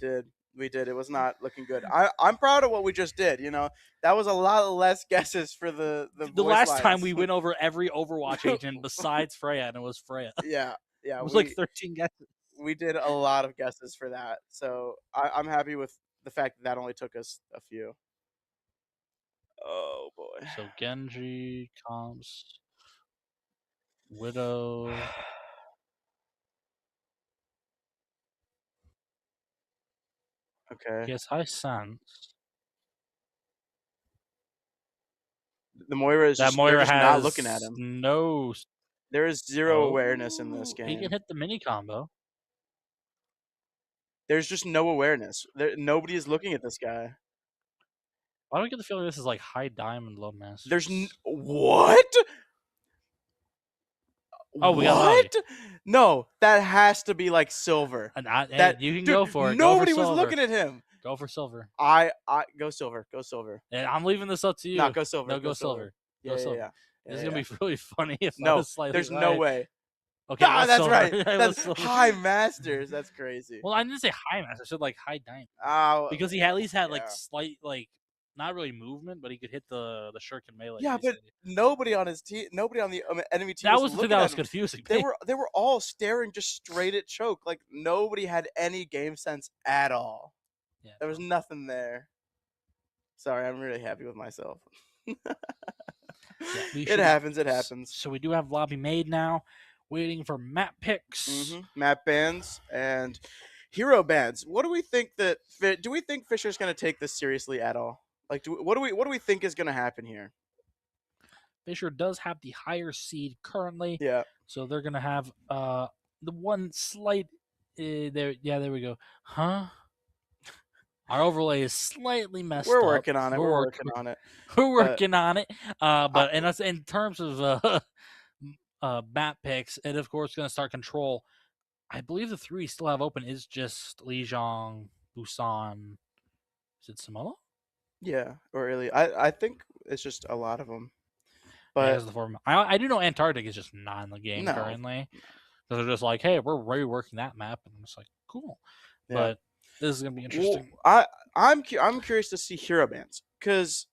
We did. It was not looking good. I'm proud of what we just did. That was a lot less guesses for the last lines. time we went over every Overwatch agent besides Freya, and it was Freya. Yeah. It was like 13 guesses. We did a lot of guesses for that, so I'm happy with the fact that only took us a few. Oh boy. So Genji, Comps, Widow. Okay. Yes, high sense. The Moira is just not looking at him. No. There is zero awareness in this game. He can hit the mini combo. There's just no awareness. Nobody is looking at this guy. Why do I get the feeling this is like high diamond, low mass? There's what? Oh, we got what? No, that has to be like silver. You can go for it. Nobody was looking at him. Go for silver. I go silver. Go silver. And I'm leaving this up to you. No, go silver. No, go silver. Go silver. Yeah. This is gonna be really funny if no. I was slightly there's right. No way. Okay, that's silver. right. That's high masters. That's crazy. Well, I didn't say high masters. I said like high diamond. Because he at least had like slight not really movement, but he could hit the shuriken melee. Yeah, but nobody on his team, nobody on the enemy team. That was the thing that was confusing. They were all staring just straight at Choke. Like nobody had any game sense at all. Yeah, there was nothing there. Sorry, I'm really happy with myself. It happens. It happens. So we do have lobby made now. Waiting for map picks. Map bans, and hero bans. What do we think that? Do we think Fisher's going to take this seriously at all? Like, what do we think is going to happen here? Fisher does have the higher seed currently. Yeah. So they're gonna have the one slight there. Yeah, there we go. Huh? Our overlay is slightly messed up. We're working on it. We're working on it. We're working on it. But in terms of map picks, and of course going to start control. I believe the 3 we still have open is just Lijiang, Busan. Is it Samoa? Yeah, or really, I think it's just a lot of them. But yeah, I do know Antarctic is just not in the game currently. So they're just like, hey, we're reworking that map, and I'm just like, cool. Yeah. But this is gonna be interesting. Well, I'm curious to see hero bans, because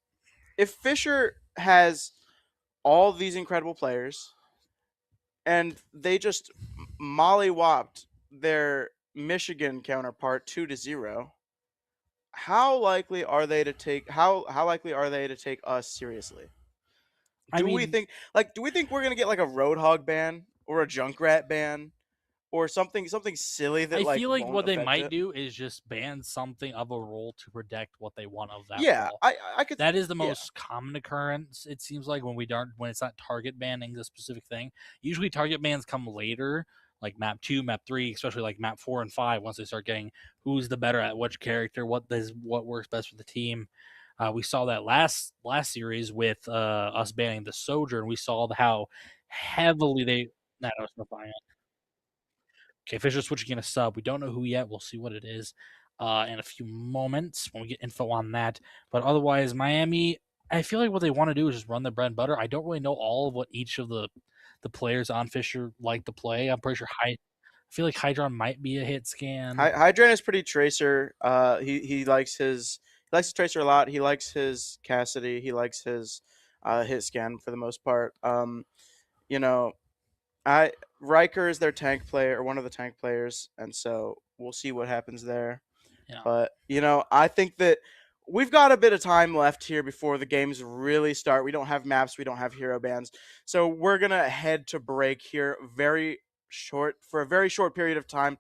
if Fisher has all these incredible players, and they just mollywopped their Michigan counterpart 2-0, how likely are they to take us seriously? Do we think we're gonna get like a Roadhog ban or a Junkrat ban or something silly that I feel like what they might do is just ban something of a role to protect what they want of that role. I could. That is the most common occurrence. It seems like when it's not target banning the specific thing. Usually target bans come later, like map 2, map 3, especially like map 4 and 5. Once they start getting who's the better at which character, what works best for the team. We saw that last series with us banning the Sojourn. We saw how heavily they. That was fine. Okay, Fisher's switching in a sub. We don't know who yet. We'll see what it is in a few moments when we get info on that. But otherwise, Miami, I feel like what they want to do is just run the bread and butter. I don't really know all of what each of the players on Fisher like to play. I'm pretty sure I feel like Hydron might be a hit scan. Hydron is pretty tracer. He likes his tracer a lot. He likes his Cassidy. He likes his hit scan for the most part. Riker is their tank player, or one of the tank players, and so we'll see what happens there. Yeah. But I think that we've got a bit of time left here before the games really start. We don't have maps, we don't have hero bans, so we're gonna head to break here for a very short period of time.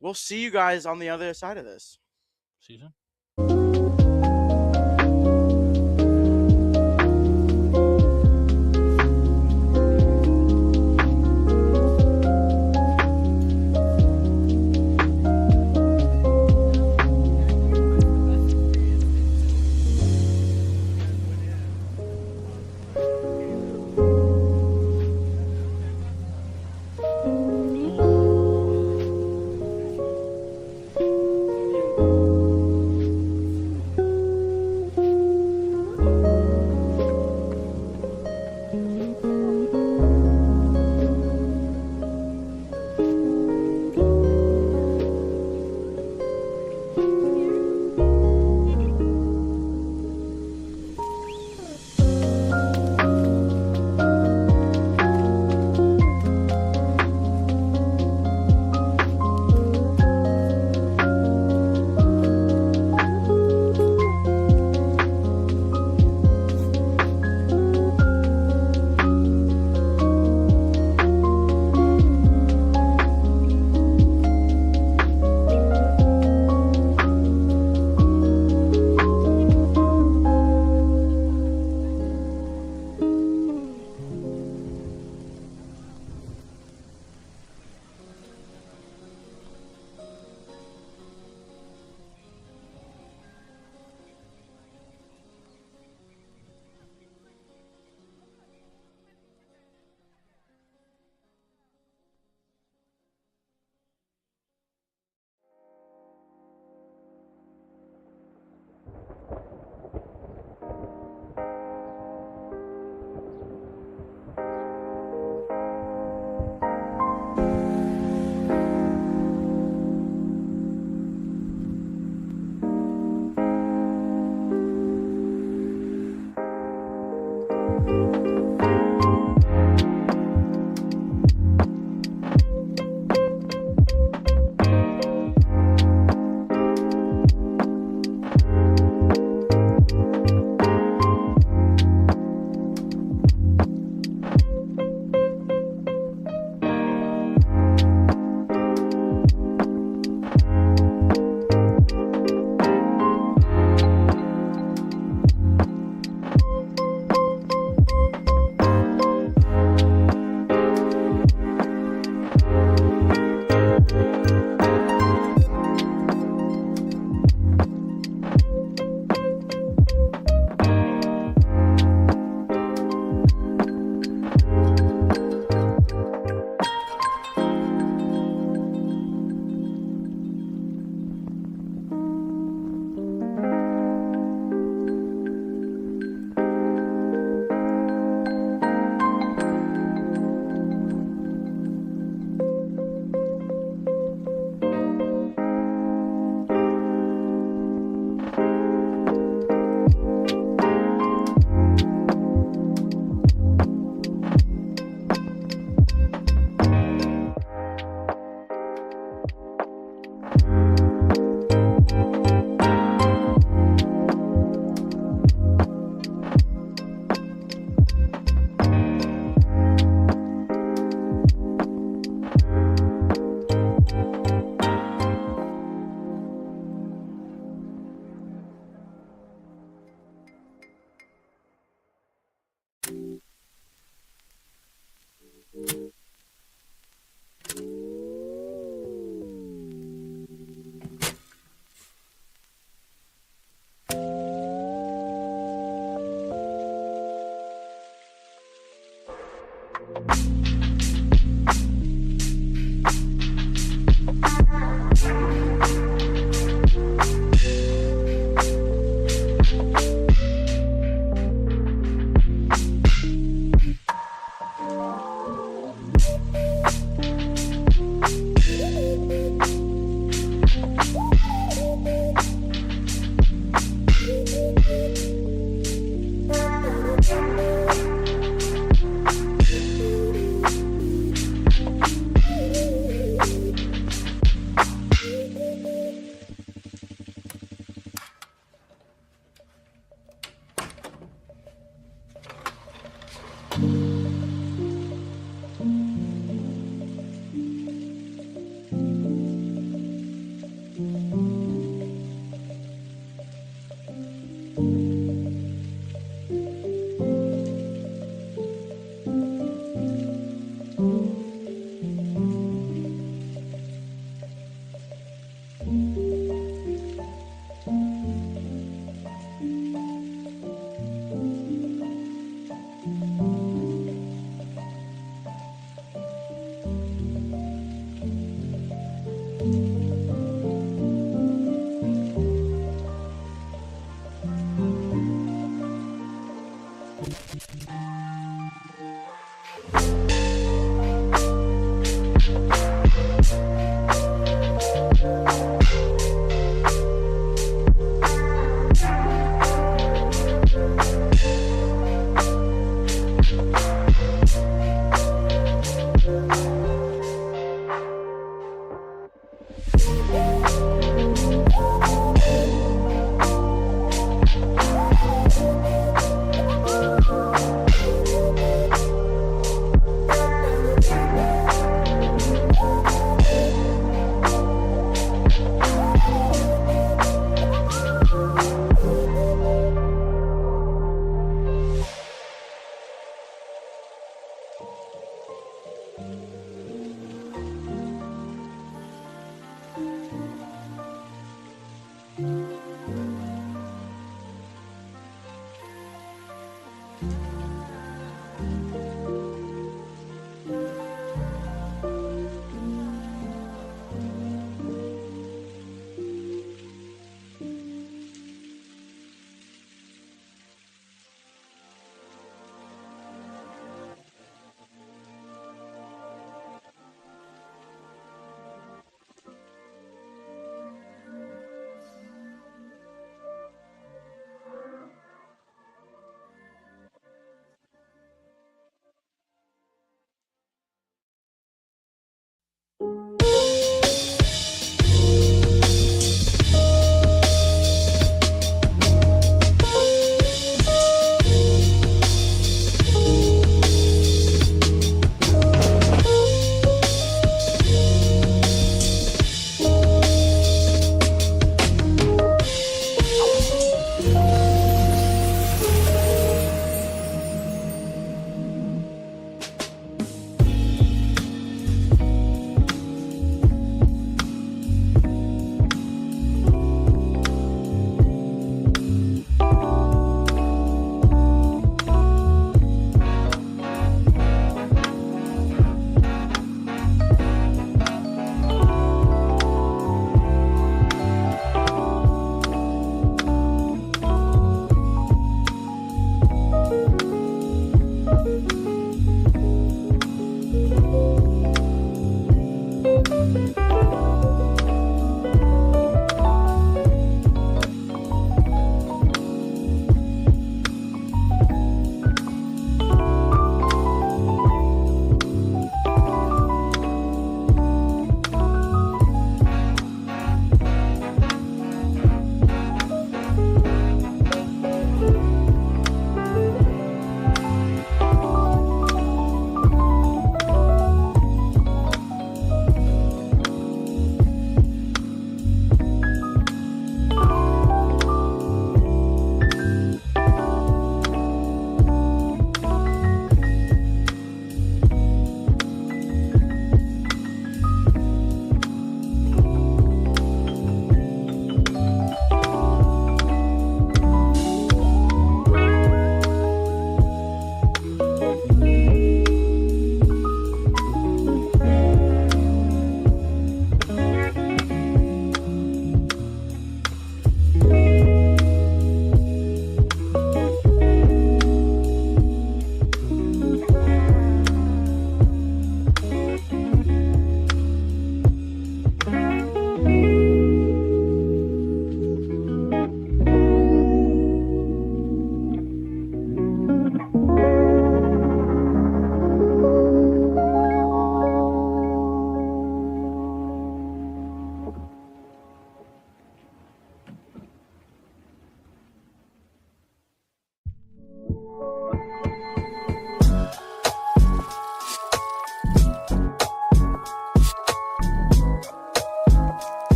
We'll see you guys on the other side of this. See you soon.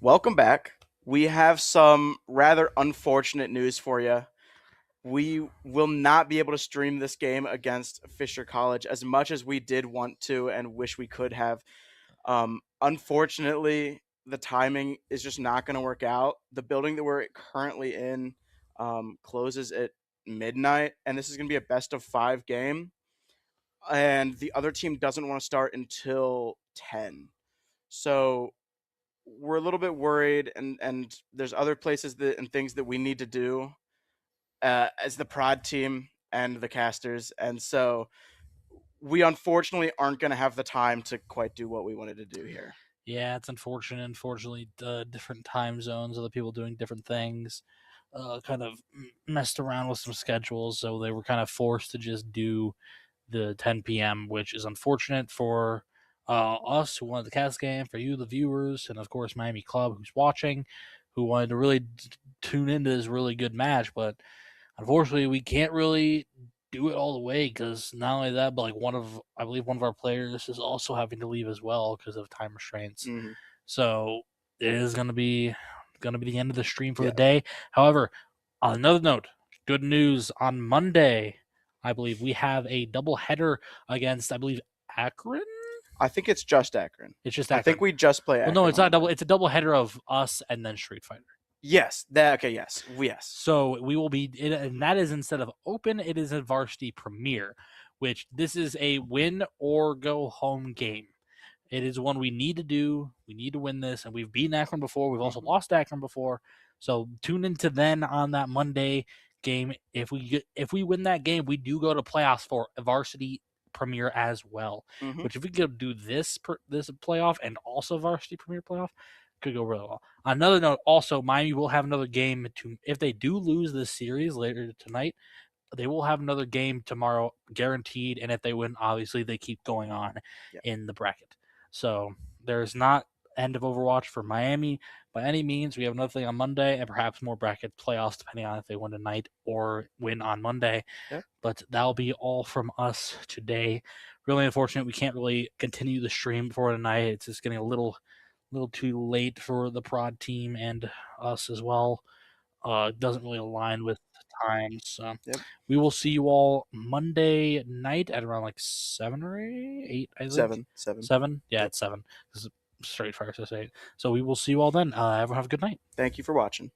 Welcome back. We have some rather unfortunate news for you. We will not be able to stream this game against Fisher College as much as we did want to and wish we could have. Unfortunately, the timing is just not going to work out. The building that we're currently in closes at midnight, and this is going to be a best of 5 game. And the other team doesn't want to start until 10. So we're a little bit worried, and there's other places and things that we need to do as the prod team and the casters, and so we unfortunately aren't going to have the time to quite do what we wanted to do here. Yeah, it's unfortunate. Unfortunately, different time zones, other people doing different things, kind of messed around with some schedules, so they were kind of forced to just do the 10 p.m., which is unfortunate for us who wanted the cast game, for you, the viewers, and of course Miami Club who's watching, who wanted to really tune into this really good match. But unfortunately, we can't really do it all the way because not only that, but like I believe one of our players is also having to leave as well because of time restraints. Mm-hmm. So it is going to be the end of the stream for the day. However, on another note, good news on Monday. I believe we have a double header against, I believe, Akron. I think it's just Akron. It's just Akron. I think we just play Akron. Well, no, it's not double. It's a double header of us and then Street Fighter. Yes. Yes. So we will be, and that is instead of open, it is a Varsity Premier, which this is a win or go home game. It is one we need to do. We need to win this, and we've beaten Akron before. We've also lost Akron before. So tune into then on that Monday game. If we win that game, we do go to playoffs for a Varsity Premier as well. Mm-hmm. Which if we could do this playoff and also Varsity Premier playoff, could go really well. On another note, also Miami will have another game if they do lose this series later tonight. They will have another game tomorrow, guaranteed. And if they win, obviously they keep going on in the bracket. So there's not end of Overwatch for Miami by any means. We have another thing on Monday and perhaps more bracket playoffs depending on if they win tonight or win on Monday. But that'll be all from us today. Really unfortunate we can't really continue the stream for tonight. It's just getting a little too late for the prod team and us as well. It doesn't really align with the times. So we will see you all Monday night at around like 7 or 8. I think. 7. Yeah, it's 7. This is Straight Fire says 8. So we will see you all then. Everyone have a good night. Thank you for watching.